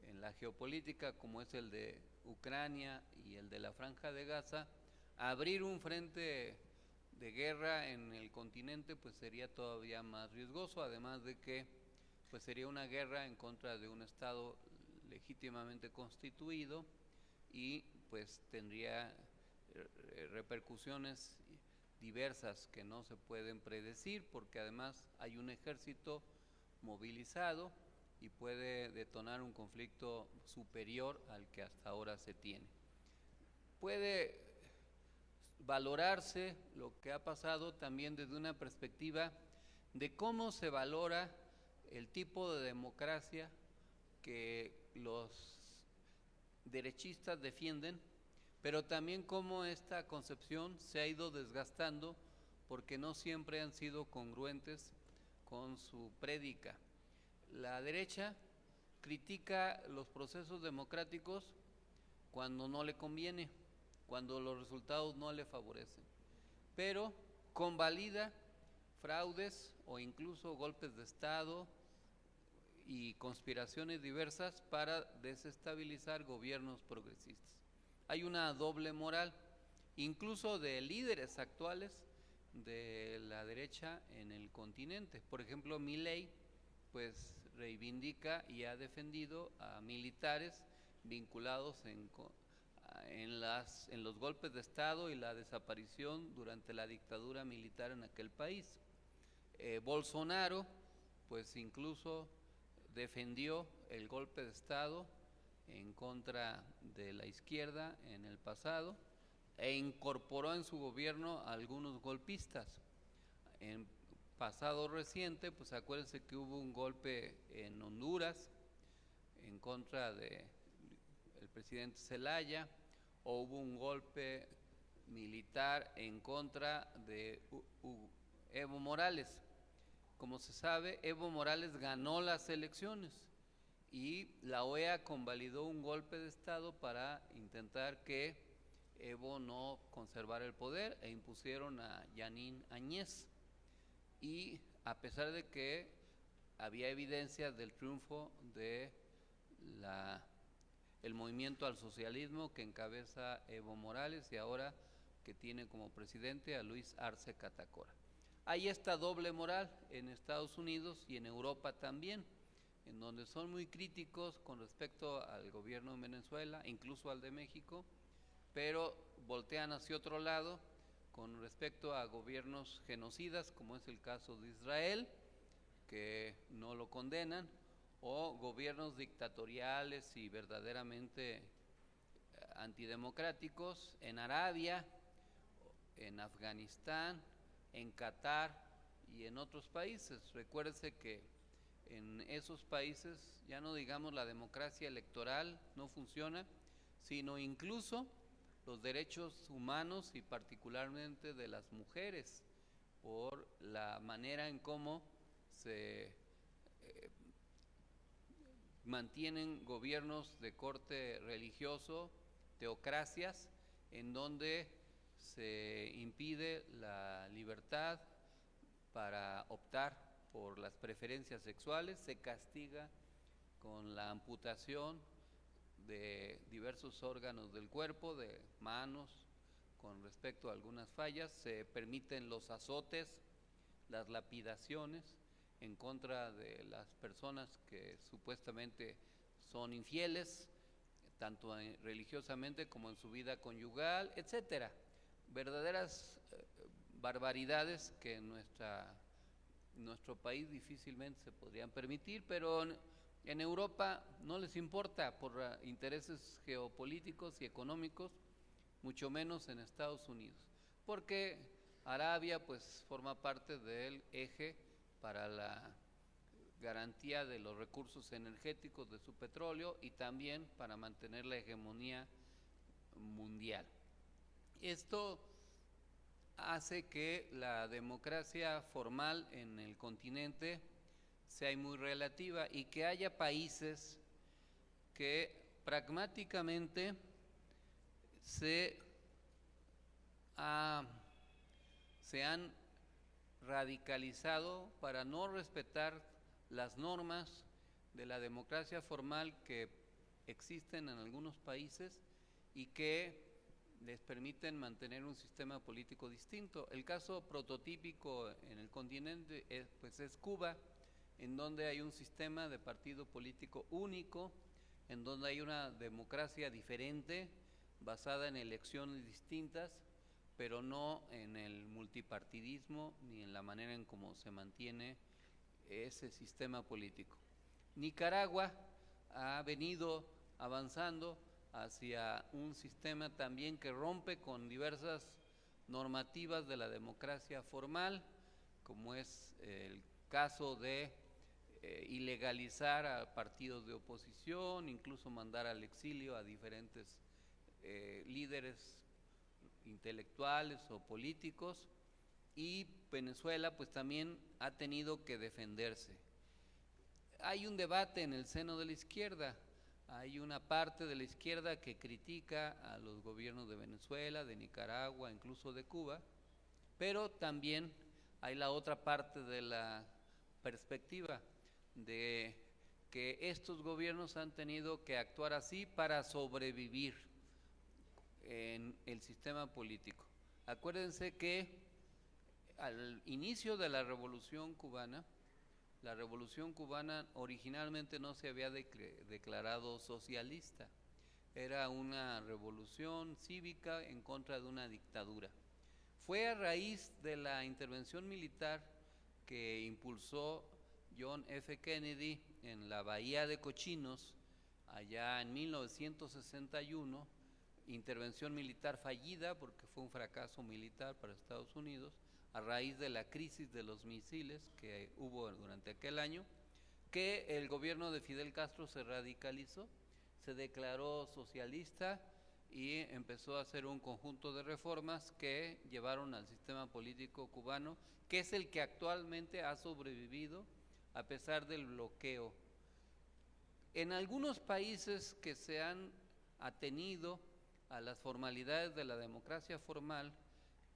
en la geopolítica como es el de Ucrania y el de la Franja de Gaza, abrir un frente de guerra en el continente pues sería todavía más riesgoso, además de que pues sería una guerra en contra de un Estado legítimamente constituido y pues tendría repercusiones diversas que no se pueden predecir, porque además hay un ejército movilizado y puede detonar un conflicto superior al que hasta ahora se tiene. Puede valorarse lo que ha pasado también desde una perspectiva de cómo se valora el tipo de democracia que los derechistas defienden, pero también cómo esta concepción se ha ido desgastando porque no siempre han sido congruentes con su prédica. La derecha critica los procesos democráticos cuando no le conviene, cuando los resultados no le favorecen, pero convalida fraudes o incluso golpes de Estado y conspiraciones diversas para desestabilizar gobiernos progresistas. Hay una doble moral, incluso de líderes actuales de la derecha en el continente. Por ejemplo, Milei pues reivindica y ha defendido a militares vinculados en los golpes de Estado y la desaparición durante la dictadura militar en aquel país. Bolsonaro pues incluso defendió el golpe de Estado en contra de la izquierda en el pasado e incorporó en su gobierno a algunos golpistas. En pasado reciente, pues acuérdense que hubo un golpe en Honduras en contra del presidente Zelaya, o hubo un golpe militar en contra de Evo Morales. Como se sabe, Evo Morales ganó las elecciones y la OEA convalidó un golpe de Estado para intentar que Evo no conservara el poder e impusieron a Yanín Añez. Y a pesar de que había evidencias del triunfo de el movimiento al socialismo que encabeza Evo Morales y ahora que tiene como presidente a Luis Arce Catacora. Hay esta doble moral en Estados Unidos y en Europa también, en donde son muy críticos con respecto al gobierno de Venezuela, incluso al de México, pero voltean hacia otro lado con respecto a gobiernos genocidas, como es el caso de Israel, que no lo condenan, o gobiernos dictatoriales y verdaderamente antidemocráticos en Arabia, en Afganistán, en Qatar y en otros países. Recuérdense que en esos países, ya no digamos la democracia electoral no funciona, sino incluso los derechos humanos y particularmente de las mujeres, por la manera en cómo se mantienen gobiernos de corte religioso, teocracias, en donde se impide la libertad para optar por las preferencias sexuales, se castiga con la amputación de diversos órganos del cuerpo, de manos, con respecto a algunas fallas, se permiten los azotes, las lapidaciones en contra de las personas que supuestamente son infieles, tanto religiosamente como en su vida conyugal, etcétera. Verdaderas barbaridades que en nuestro país difícilmente se podrían permitir, pero en Europa no les importa por intereses geopolíticos y económicos, mucho menos en Estados Unidos, porque Arabia pues forma parte del eje para la garantía de los recursos energéticos de su petróleo y también para mantener la hegemonía mundial. Esto hace que la democracia formal en el continente sea muy relativa y que haya países que pragmáticamente se han radicalizado para no respetar las normas de la democracia formal que existen en algunos países y que les permiten mantener un sistema político distinto. El caso prototípico en el continente pues es Cuba, en donde hay un sistema de partido político único, en donde hay una democracia diferente, basada en elecciones distintas, pero no en el multipartidismo ni en la manera en cómo se mantiene ese sistema político. Nicaragua ha venido avanzando hacia un sistema también que rompe con diversas normativas de la democracia formal, como es el caso de ilegalizar a partidos de oposición, incluso mandar al exilio a diferentes líderes intelectuales o políticos, y Venezuela pues también ha tenido que defenderse. Hay un debate en el seno de la izquierda, hay una parte de la izquierda que critica a los gobiernos de Venezuela, de Nicaragua, incluso de Cuba, pero también hay la otra parte de la perspectiva de que estos gobiernos han tenido que actuar así para sobrevivir en el sistema político. Acuérdense que al inicio de la Revolución Cubana originalmente no se había declarado socialista, era una revolución cívica en contra de una dictadura. Fue a raíz de la intervención militar que impulsó John F. Kennedy en la Bahía de Cochinos, allá en 1961, intervención militar fallida porque fue un fracaso militar para Estados Unidos, a raíz de la crisis de los misiles que hubo durante aquel año, que el gobierno de Fidel Castro se radicalizó, se declaró socialista y empezó a hacer un conjunto de reformas que llevaron al sistema político cubano, que es el que actualmente ha sobrevivido a pesar del bloqueo. En algunos países que se han atenido a las formalidades de la democracia formal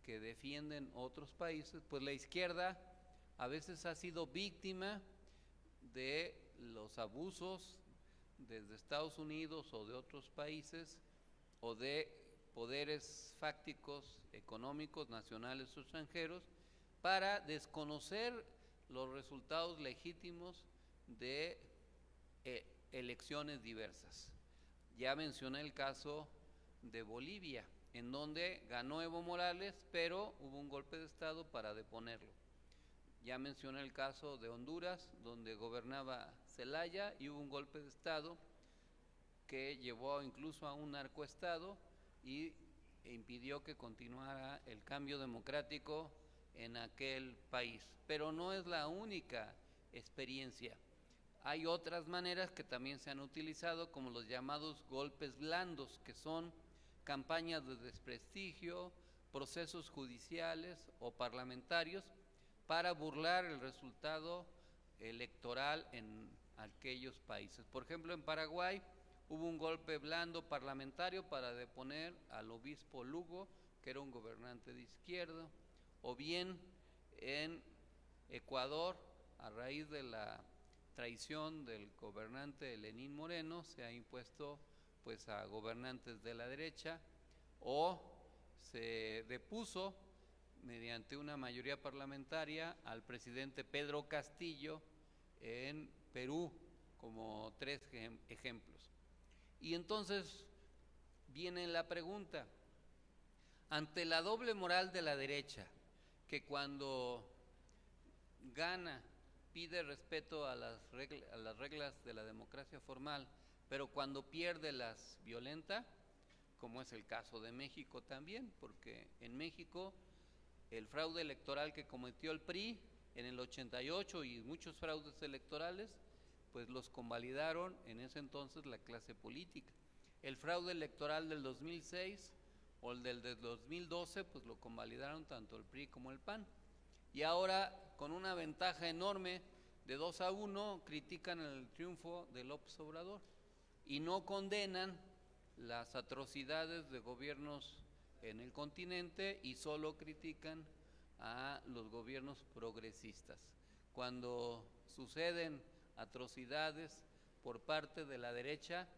que defienden otros países, pues la izquierda a veces ha sido víctima de los abusos desde Estados Unidos o de otros países o de poderes fácticos económicos nacionales o extranjeros para desconocer los resultados legítimos de elecciones diversas. Ya mencioné el caso de Bolivia, en donde ganó Evo Morales, pero hubo un golpe de Estado para deponerlo. Ya mencioné el caso de Honduras, donde gobernaba Zelaya y hubo un golpe de Estado que llevó incluso a un narcoestado y impidió que continuara el cambio democrático en aquel país. Pero no es la única experiencia. Hay otras maneras que también se han utilizado, como los llamados golpes blandos, que son campañas de desprestigio, procesos judiciales o parlamentarios para burlar el resultado electoral en aquellos países. Por ejemplo, en Paraguay hubo un golpe blando parlamentario para deponer al obispo Lugo, que era un gobernante de izquierda, o bien en Ecuador, a raíz de la traición del gobernante Lenín Moreno, se ha impuesto pues a gobernantes de la derecha, o se depuso mediante una mayoría parlamentaria al presidente Pedro Castillo en Perú, como tres ejemplos. Y entonces viene la pregunta, ante la doble moral de la derecha, que cuando gana pide respeto a las reglas de la democracia formal, pero cuando pierde las violenta, como es el caso de México también, porque en México el fraude electoral que cometió el PRI en el 88 y muchos fraudes electorales, pues los convalidaron en ese entonces la clase política. El fraude electoral del 2006 o el del 2012, pues lo convalidaron tanto el PRI como el PAN. Y ahora, con una ventaja enorme de 2-1, critican el triunfo de López Obrador y no condenan las atrocidades de gobiernos en el continente y solo critican a los gobiernos progresistas. Cuando suceden atrocidades por parte de la derecha,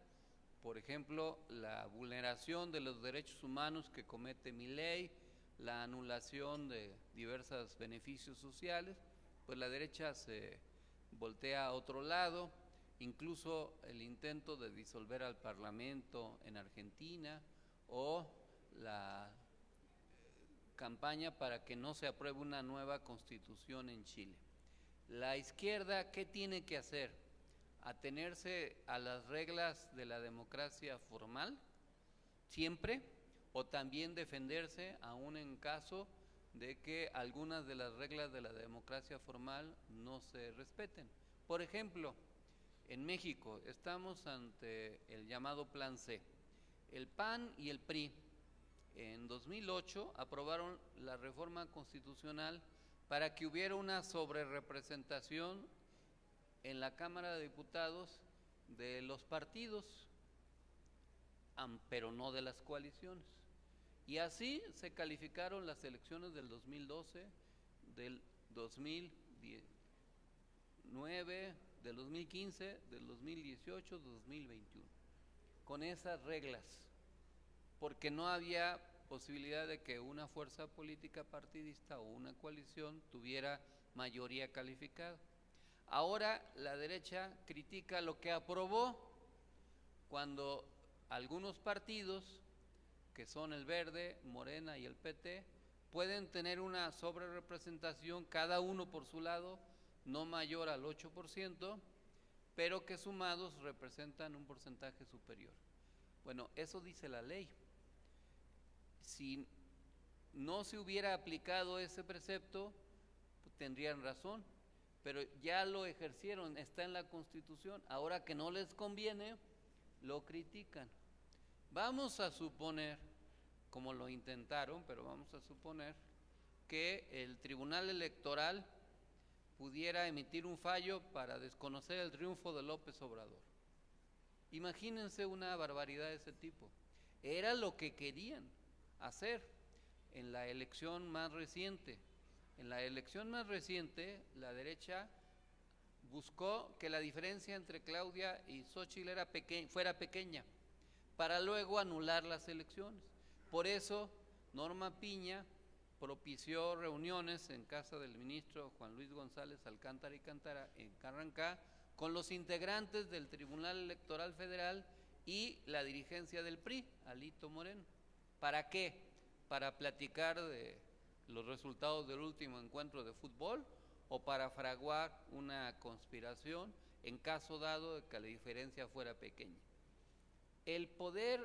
por ejemplo, la vulneración de los derechos humanos que comete Milei, la anulación de diversos beneficios sociales, pues la derecha se voltea a otro lado, incluso el intento de disolver al Parlamento en Argentina o la campaña para que no se apruebe una nueva constitución en Chile. La izquierda, ¿qué tiene que hacer? ¿Atenerse a las reglas de la democracia formal siempre o también defenderse aún en caso de que algunas de las reglas de la democracia formal no se respeten? Por ejemplo, en México estamos ante el llamado Plan C. El PAN y el PRI en 2008 aprobaron la reforma constitucional para que hubiera una sobrerepresentación en la Cámara de Diputados de los partidos, pero no de las coaliciones. Y así se calificaron las elecciones del 2012, del 2009, del 2015, del 2018, 2021, con esas reglas, porque no había posibilidad de que una fuerza política partidista o una coalición tuviera mayoría calificada. Ahora la derecha critica lo que aprobó cuando algunos partidos, que son el Verde, Morena y el PT, pueden tener una sobrerepresentación, cada uno por su lado, no mayor al 8%, pero que sumados representan un porcentaje superior. Bueno, eso dice la ley. Si no se hubiera aplicado ese precepto, pues tendrían razón, pero ya lo ejercieron, está en la Constitución. Ahora que no les conviene, lo critican. Vamos a suponer, como lo intentaron, pero vamos a suponer que el Tribunal Electoral pudiera emitir un fallo para desconocer el triunfo de López Obrador. Imagínense una barbaridad de ese tipo. Era lo que querían hacer en la elección más reciente. En la elección más reciente, la derecha buscó que la diferencia entre Claudia y Xóchitl fuera pequeña, para luego anular las elecciones. Por eso, Norma Piña propició reuniones en casa del ministro Juan Luis González Alcántara y Cantara en Carrancá con los integrantes del Tribunal Electoral Federal y la dirigencia del PRI, Alito Moreno. ¿Para qué? ¿Para platicar de los resultados del último encuentro de fútbol o para fraguar una conspiración en caso dado de que la diferencia fuera pequeña? El poder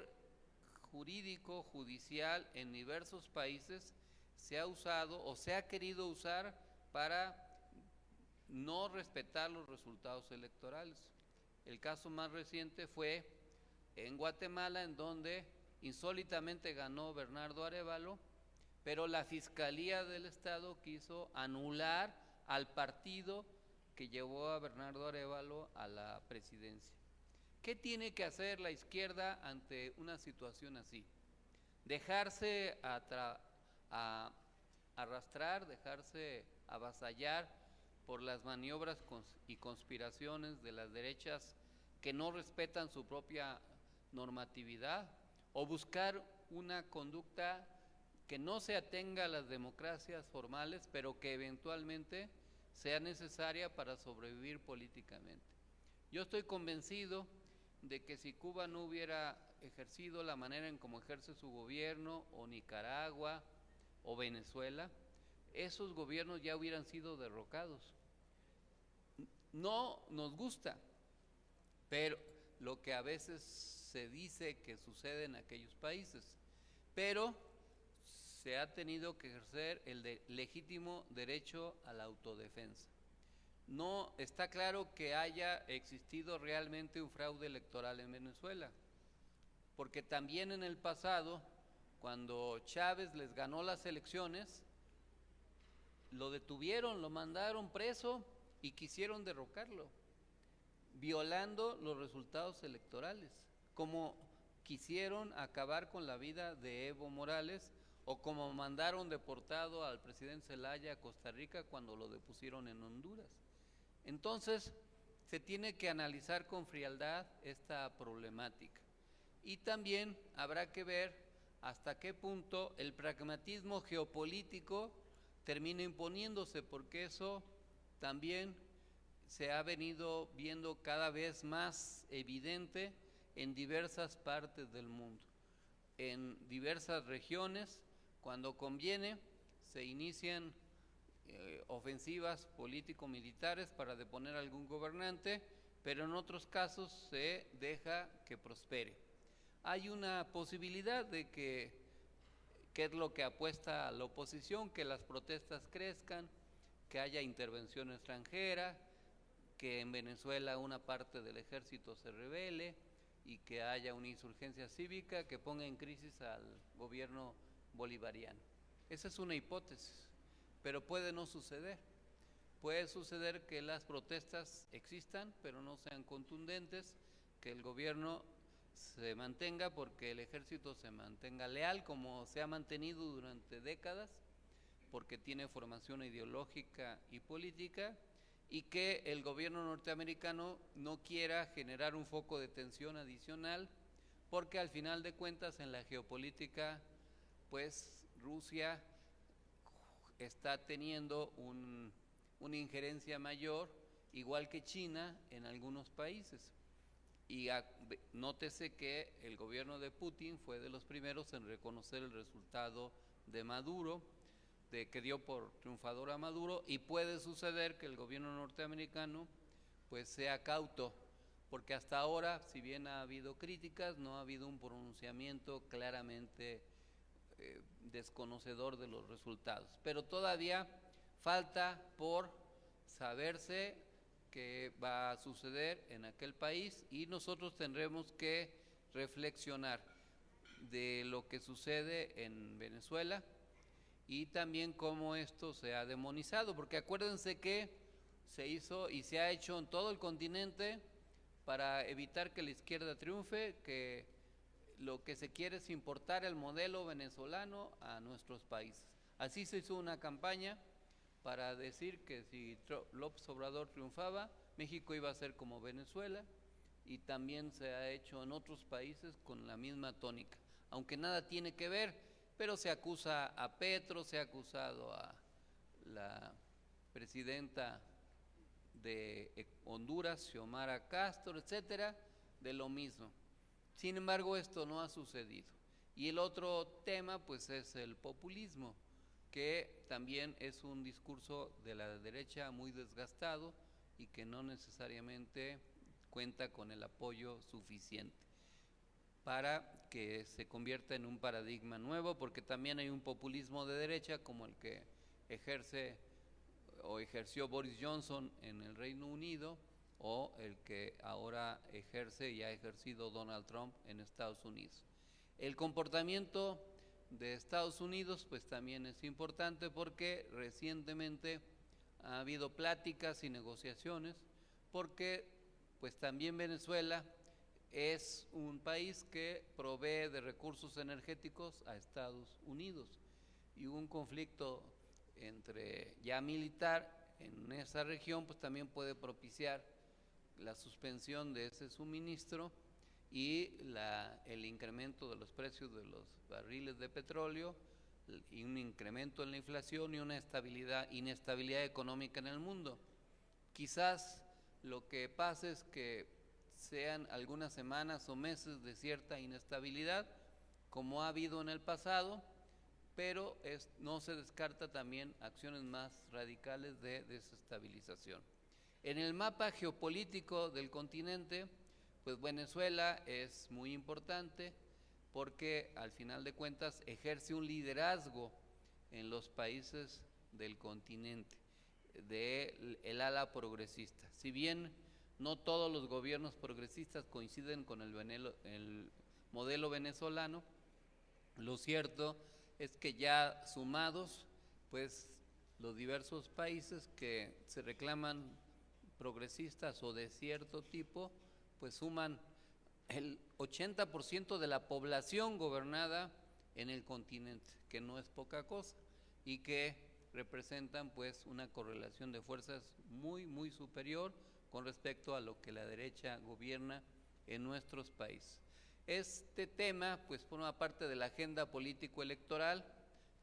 jurídico, judicial en diversos países se ha usado o se ha querido usar para no respetar los resultados electorales. El caso más reciente fue en Guatemala, en donde insólitamente ganó Bernardo Arévalo, pero la Fiscalía del Estado quiso anular al partido que llevó a Bernardo Arévalo a la presidencia. ¿Qué tiene que hacer la izquierda ante una situación así? Dejarse arrastrar, dejarse avasallar por las maniobras y conspiraciones de las derechas que no respetan su propia normatividad, o buscar una conducta que no se atenga a las democracias formales, pero que eventualmente sea necesaria para sobrevivir políticamente. Yo estoy convencido de que si Cuba no hubiera ejercido la manera en cómo ejerce su gobierno, o Nicaragua, o Venezuela, esos gobiernos ya hubieran sido derrocados. No nos gusta, pero lo que a veces se dice que sucede en aquellos países, pero se ha tenido que ejercer el legítimo derecho a la autodefensa. No está claro que haya existido realmente un fraude electoral en Venezuela, porque también en el pasado cuando Chávez les ganó las elecciones, lo detuvieron, lo mandaron preso y quisieron derrocarlo, violando los resultados electorales, como quisieron acabar con la vida de Evo Morales o como mandaron deportado al presidente Zelaya a Costa Rica cuando lo depusieron en Honduras. Entonces, se tiene que analizar con frialdad esta problemática y también habrá que ver hasta qué punto el pragmatismo geopolítico termina imponiéndose, porque eso también se ha venido viendo cada vez más evidente en diversas partes del mundo. En diversas regiones, cuando conviene, se inician ofensivas político-militares para deponer a algún gobernante, pero en otros casos se deja que prospere. Hay una posibilidad de que es lo que apuesta a la oposición, que las protestas crezcan, que haya intervención extranjera, que en Venezuela una parte del ejército se rebele y que haya una insurgencia cívica que ponga en crisis al gobierno bolivariano. Esa es una hipótesis, pero puede no suceder. Puede suceder que las protestas existan, pero no sean contundentes, que el gobierno se mantenga porque el ejército se mantenga leal, como se ha mantenido durante décadas, porque tiene formación ideológica y política, y que el gobierno norteamericano no quiera generar un foco de tensión adicional, porque al final de cuentas en la geopolítica, pues Rusia está teniendo una injerencia mayor, igual que China en algunos países. Y nótese que el gobierno de Putin fue de los primeros en reconocer el resultado de Maduro, de que dio por triunfador a Maduro, y puede suceder que el gobierno norteamericano pues sea cauto, porque hasta ahora, si bien ha habido críticas, no ha habido un pronunciamiento claramente desconocedor de los resultados. Pero todavía falta por saberse qué va a suceder en aquel país y nosotros tendremos que reflexionar de lo que sucede en Venezuela y también cómo esto se ha demonizado, porque acuérdense que se hizo y se ha hecho en todo el continente para evitar que la izquierda triunfe, que lo que se quiere es importar el modelo venezolano a nuestros países. Así se hizo una campaña para decir que si López Obrador triunfaba, México iba a ser como Venezuela, y también se ha hecho en otros países con la misma tónica, aunque nada tiene que ver, pero se acusa a Petro, se ha acusado a la presidenta de Honduras, Xiomara Castro, etcétera, de lo mismo. Sin embargo, esto no ha sucedido. Y el otro tema, pues, es el populismo, que también es un discurso de la derecha muy desgastado y que no necesariamente cuenta con el apoyo suficiente para que se convierta en un paradigma nuevo, porque también hay un populismo de derecha como el que ejerce o ejerció Boris Johnson en el Reino Unido, o el que ahora ejerce y ha ejercido Donald Trump en Estados Unidos. El comportamiento de Estados Unidos pues también es importante, porque recientemente ha habido pláticas y negociaciones, porque pues también Venezuela es un país que provee de recursos energéticos a Estados Unidos, y hubo un conflicto entre ya militar en esa región, pues también puede propiciar la suspensión de ese suministro y el incremento de los precios de los barriles de petróleo, y un incremento en la inflación y una inestabilidad económica en el mundo. Quizás lo que pase es que sean algunas semanas o meses de cierta inestabilidad, como ha habido en el pasado, pero no se descarta también acciones más radicales de desestabilización. En el mapa geopolítico del continente, pues Venezuela es muy importante, porque al final de cuentas ejerce un liderazgo en los países del continente, del ala progresista. Si bien no todos los gobiernos progresistas coinciden con el modelo venezolano, Lo cierto es que ya sumados, pues los diversos países que se reclaman progresistas o de cierto tipo, pues suman el 80% de la población gobernada en el continente, que no es poca cosa, y que representan pues una correlación de fuerzas muy superior con respecto a lo que la derecha gobierna en nuestros países. Este tema pues forma parte de la agenda político-electoral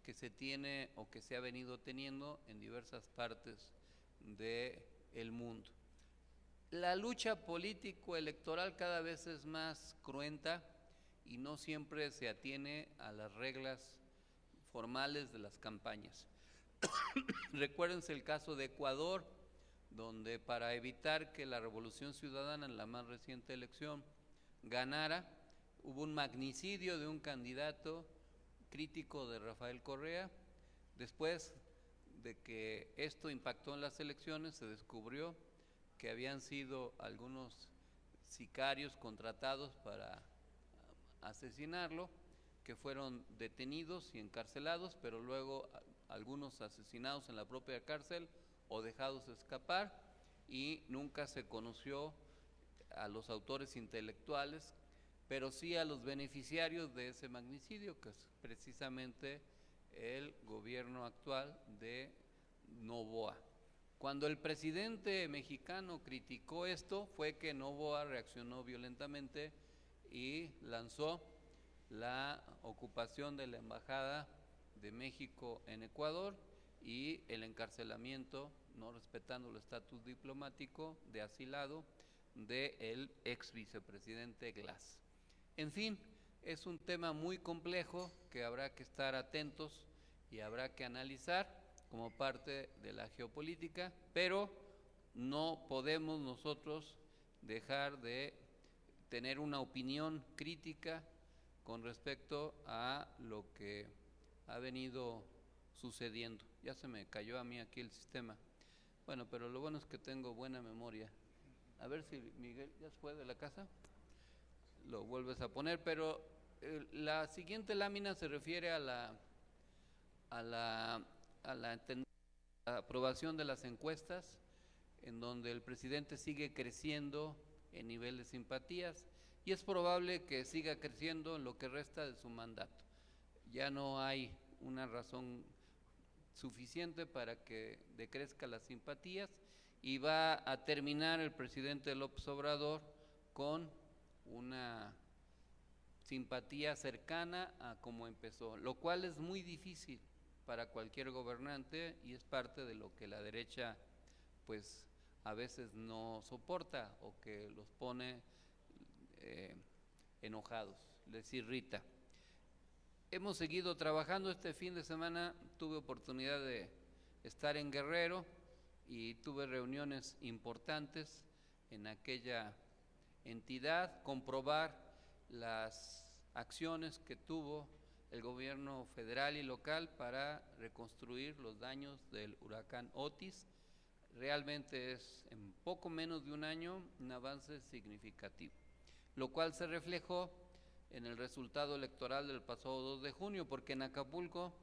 que se tiene o que se ha venido teniendo en diversas partes del mundo. La lucha político-electoral cada vez es más cruenta y no siempre se atiene a las reglas formales de las campañas. Recuérdense el caso de Ecuador, donde para evitar que la Revolución Ciudadana en la más reciente elección ganara, hubo un magnicidio de un candidato crítico de Rafael Correa. Después de que esto impactó en las elecciones, se descubrió que habían sido algunos sicarios contratados para asesinarlo, que fueron detenidos y encarcelados, pero luego algunos asesinados en la propia cárcel o dejados escapar, y nunca se conoció a los autores intelectuales, pero sí a los beneficiarios de ese magnicidio, que es precisamente el gobierno actual de Noboa. Cuando el presidente mexicano criticó esto, fue que Noboa reaccionó violentamente y lanzó la ocupación de la Embajada de México en Ecuador y el encarcelamiento, no respetando el estatus diplomático de asilado, del ex vicepresidente Glass. En fin, es un tema muy complejo que habrá que estar atentos y habrá que analizar como parte de la geopolítica, pero no podemos nosotros dejar de tener una opinión crítica con respecto a lo que ha venido sucediendo. Ya se me cayó a mí aquí el sistema. Bueno, pero lo bueno es que tengo buena memoria. A ver si Miguel ya se fue de la casa. Lo vuelves a poner, pero la siguiente lámina se refiere a la aprobación de las encuestas, en donde el presidente sigue creciendo en nivel de simpatías y es probable que siga creciendo en lo que resta de su mandato. Ya no hay una razón suficiente para que decrezca las simpatías y va a terminar el presidente López Obrador con una simpatía cercana a como empezó, lo cual es muy difícil para cualquier gobernante y es parte de lo que la derecha pues a veces no soporta o que los pone enojados, les irrita. Hemos seguido trabajando. Este fin de semana tuve oportunidad de estar en Guerrero y tuve reuniones importantes en aquella entidad, comprobar las acciones que tuvo el gobierno federal y local para reconstruir los daños del huracán Otis. Realmente es en poco menos de un año un avance significativo, lo cual se reflejó en el resultado electoral del pasado 2 de junio, porque en Acapulco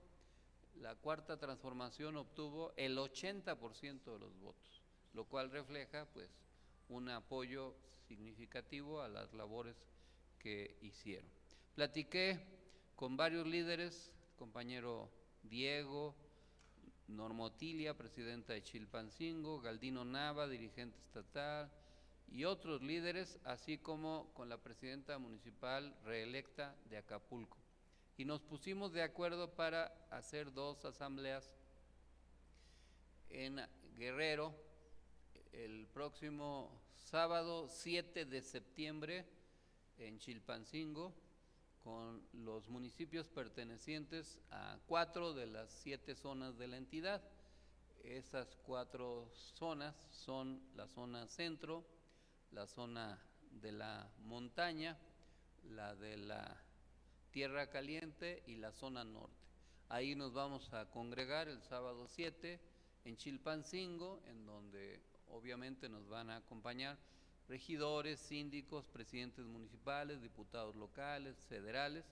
la Cuarta Transformación obtuvo el 80% de los votos, lo cual refleja pues un apoyo significativo a las labores que hicieron. Platiqué con varios líderes, el compañero Diego, Normotilia, presidenta de Chilpancingo, Galdino Nava, dirigente estatal, y otros líderes, así como con la presidenta municipal reelecta de Acapulco. Y nos pusimos de acuerdo para hacer 2 asambleas en Guerrero el próximo sábado 7 de septiembre en Chilpancingo, con los municipios pertenecientes a 4 de las 7 zonas de la entidad. Esas 4 zonas son la zona centro, la zona de la montaña, la de la tierra caliente y la zona norte. Ahí nos vamos a congregar el sábado 7 en Chilpancingo, en donde obviamente nos van a acompañar regidores, síndicos, presidentes municipales, diputados locales, federales,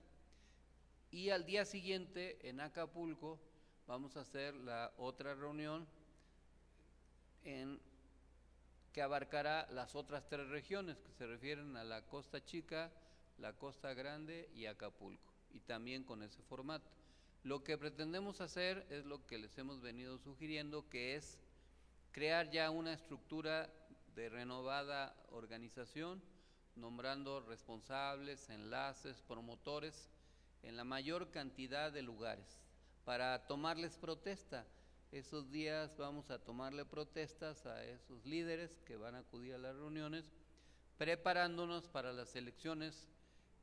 Y al día siguiente en Acapulco vamos a hacer la otra reunión que abarcará las otras 3 regiones que se refieren a la Costa Chica, la Costa Grande y Acapulco, y también con ese formato. Lo que pretendemos hacer es lo que les hemos venido sugiriendo, que es crear ya una estructura de renovada organización, nombrando responsables, enlaces, promotores en la mayor cantidad de lugares para tomarles protesta. Esos días vamos a tomarle protestas a esos líderes que van a acudir a las reuniones, preparándonos para las elecciones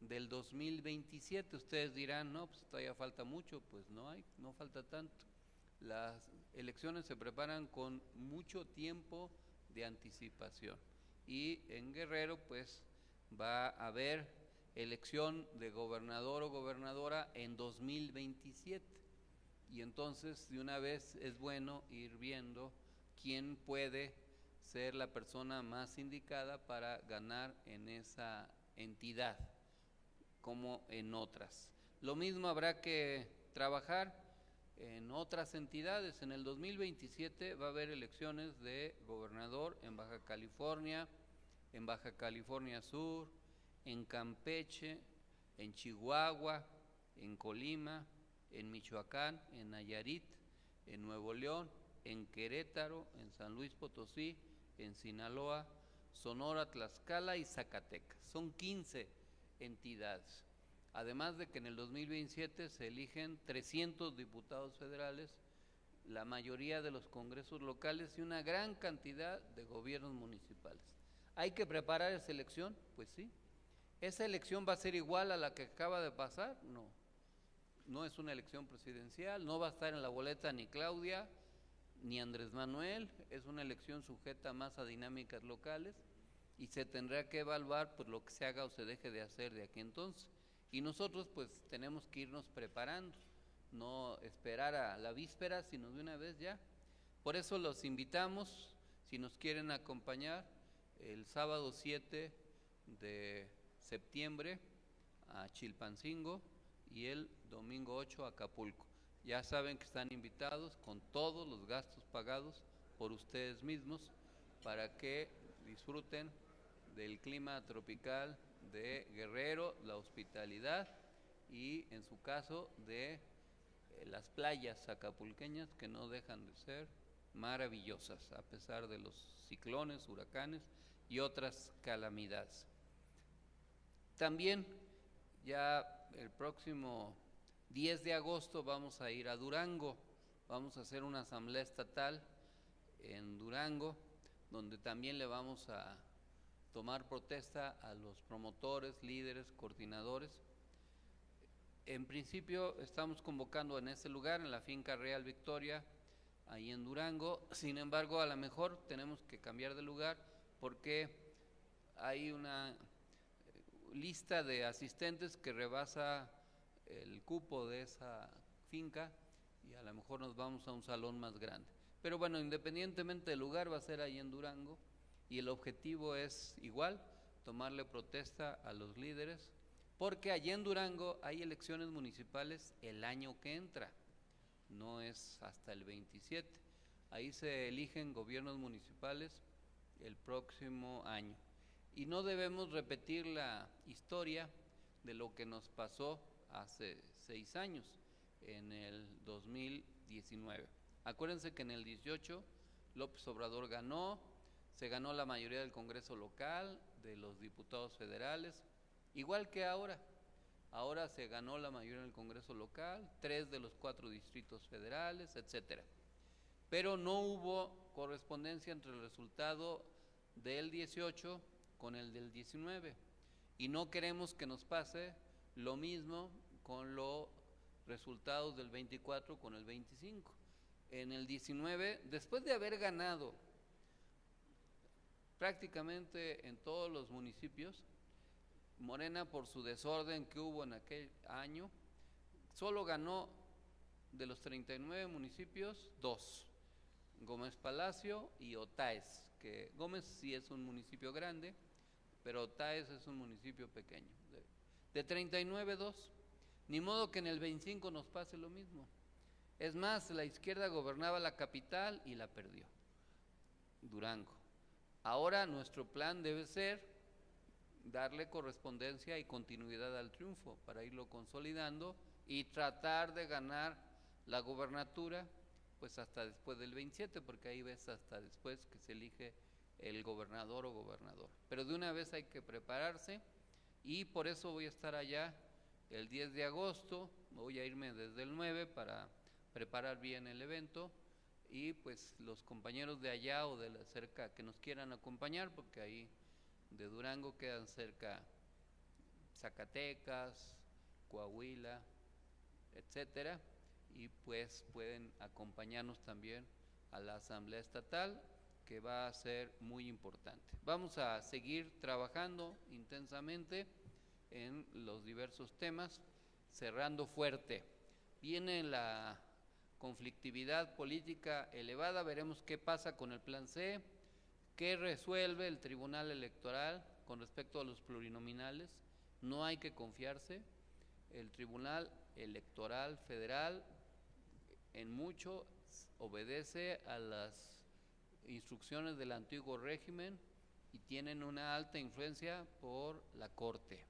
del 2027. Ustedes dirán, no, pues todavía falta mucho. Pues no falta tanto. Las elecciones se preparan con mucho tiempo de anticipación, y en Guerrero pues va a haber elección de gobernador o gobernadora en 2027, y entonces de una vez es bueno ir viendo quién puede ser la persona más indicada para ganar en esa entidad como en otras. Lo mismo habrá que trabajar en otras entidades. En el 2027 va a haber elecciones de gobernador en Baja California Sur, en Campeche, en Chihuahua, en Colima, en Michoacán, en Nayarit, en Nuevo León, en Querétaro, en San Luis Potosí, en Sinaloa, Sonora, Tlaxcala y Zacatecas. Son 15 entidades. Además de que en el 2027 se eligen 300 diputados federales, la mayoría de los congresos locales y una gran cantidad de gobiernos municipales. ¿Hay que preparar esa elección? Pues sí. ¿Esa elección va a ser igual a la que acaba de pasar? No es una elección presidencial, no va a estar en la boleta ni Claudia ni Andrés Manuel, es una elección sujeta más a dinámicas locales, y se tendrá que evaluar pues lo que se haga o se deje de hacer de aquí entonces. Y nosotros pues tenemos que irnos preparando, no esperar a la víspera, sino de una vez ya. Por eso los invitamos, si nos quieren acompañar, el sábado 7 de septiembre a Chilpancingo y el domingo 8 a Acapulco. Ya saben que están invitados con todos los gastos pagados por ustedes mismos para que disfruten del clima tropical de Guerrero, la hospitalidad y en su caso de las playas acapulqueñas, que no dejan de ser maravillosas a pesar de los ciclones, huracanes y otras calamidades. También ya el próximo 10 de agosto vamos a ir a Durango, vamos a hacer una asamblea estatal en Durango, donde también le vamos a tomar protesta a los promotores, líderes, coordinadores. En principio estamos convocando en ese lugar, en la finca Real Victoria, ahí en Durango. Sin embargo, a lo mejor tenemos que cambiar de lugar porque hay una lista de asistentes que rebasa el cupo de esa finca, y a lo mejor nos vamos a un salón más grande. Pero bueno, independientemente del lugar, va a ser ahí en Durango, y el objetivo es igual, tomarle protesta a los líderes, porque allí en Durango hay elecciones municipales el año que entra, no es hasta el 27. Ahí se eligen gobiernos municipales el próximo año. Y no debemos repetir la historia de lo que nos pasó hace 6 años, en el 2019. Acuérdense que en el 18 López Obrador se ganó la mayoría del Congreso local, de los diputados federales, igual que ahora. Ahora se ganó la mayoría del Congreso local, 3 de los 4 distritos federales, etcétera. Pero no hubo correspondencia entre el resultado del 18 con el del 19. Y no queremos que nos pase lo mismo con los resultados del 24 con el 25. En el 19, después de haber ganado prácticamente en todos los municipios, Morena, por su desorden que hubo en aquel año, solo ganó de los 39 municipios 2, Gómez Palacio y Otaes, que Gómez sí es un municipio grande, pero Otaes es un municipio pequeño. De 39, 2. Ni modo que en el 25 nos pase lo mismo. Es más, la izquierda gobernaba la capital y la perdió, Durango. Ahora nuestro plan debe ser darle correspondencia y continuidad al triunfo para irlo consolidando y tratar de ganar la gobernatura pues hasta después del 27, porque ahí ves hasta después que se elige el gobernador o gobernadora. Pero de una vez hay que prepararse y por eso voy a estar allá el 10 de agosto, voy a irme desde el 9 para preparar bien el evento y pues los compañeros de allá o de la cerca que nos quieran acompañar, porque ahí de Durango quedan cerca Zacatecas, Coahuila, etcétera, y pues pueden acompañarnos también a la Asamblea Estatal, que va a ser muy importante. Vamos a seguir trabajando intensamente en los diversos temas, cerrando fuerte. Viene la conflictividad política elevada, veremos qué pasa con el Plan C, qué resuelve el Tribunal Electoral con respecto a los plurinominales. No hay que confiarse, el Tribunal Electoral Federal en mucho obedece a las instrucciones del antiguo régimen y tienen una alta influencia por la Corte.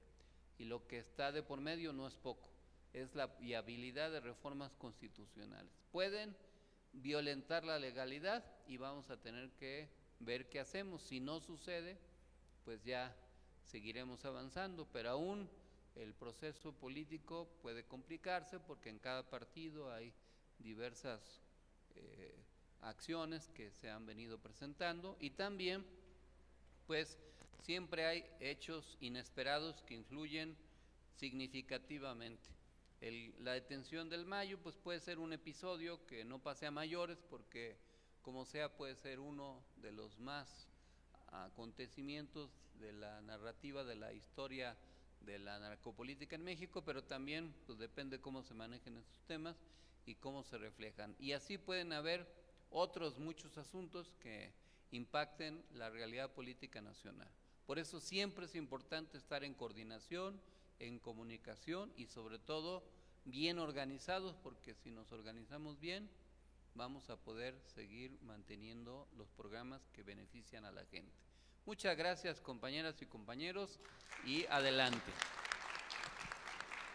Y lo que está de por medio no es poco, es la viabilidad de reformas constitucionales. Pueden violentar la legalidad y vamos a tener que ver qué hacemos. Si no sucede, pues ya seguiremos avanzando, pero aún el proceso político puede complicarse porque en cada partido hay diversas acciones que se han venido presentando y también pues siempre hay hechos inesperados que influyen significativamente. La detención del Mayo pues puede ser un episodio que no pase a mayores porque como sea puede ser uno de los más acontecimientos de la narrativa de la historia de la narcopolítica en México, pero también pues depende cómo se manejen estos temas y cómo se reflejan. Y así pueden haber otros muchos asuntos que impacten la realidad política nacional. Por eso siempre es importante estar en coordinación, en comunicación y sobre todo bien organizados, porque si nos organizamos bien vamos a poder seguir manteniendo los programas que benefician a la gente. Muchas gracias, compañeras y compañeros, y adelante.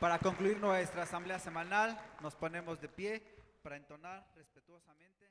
Para concluir nuestra asamblea semanal, nos ponemos de pie para entonar respetuosamente.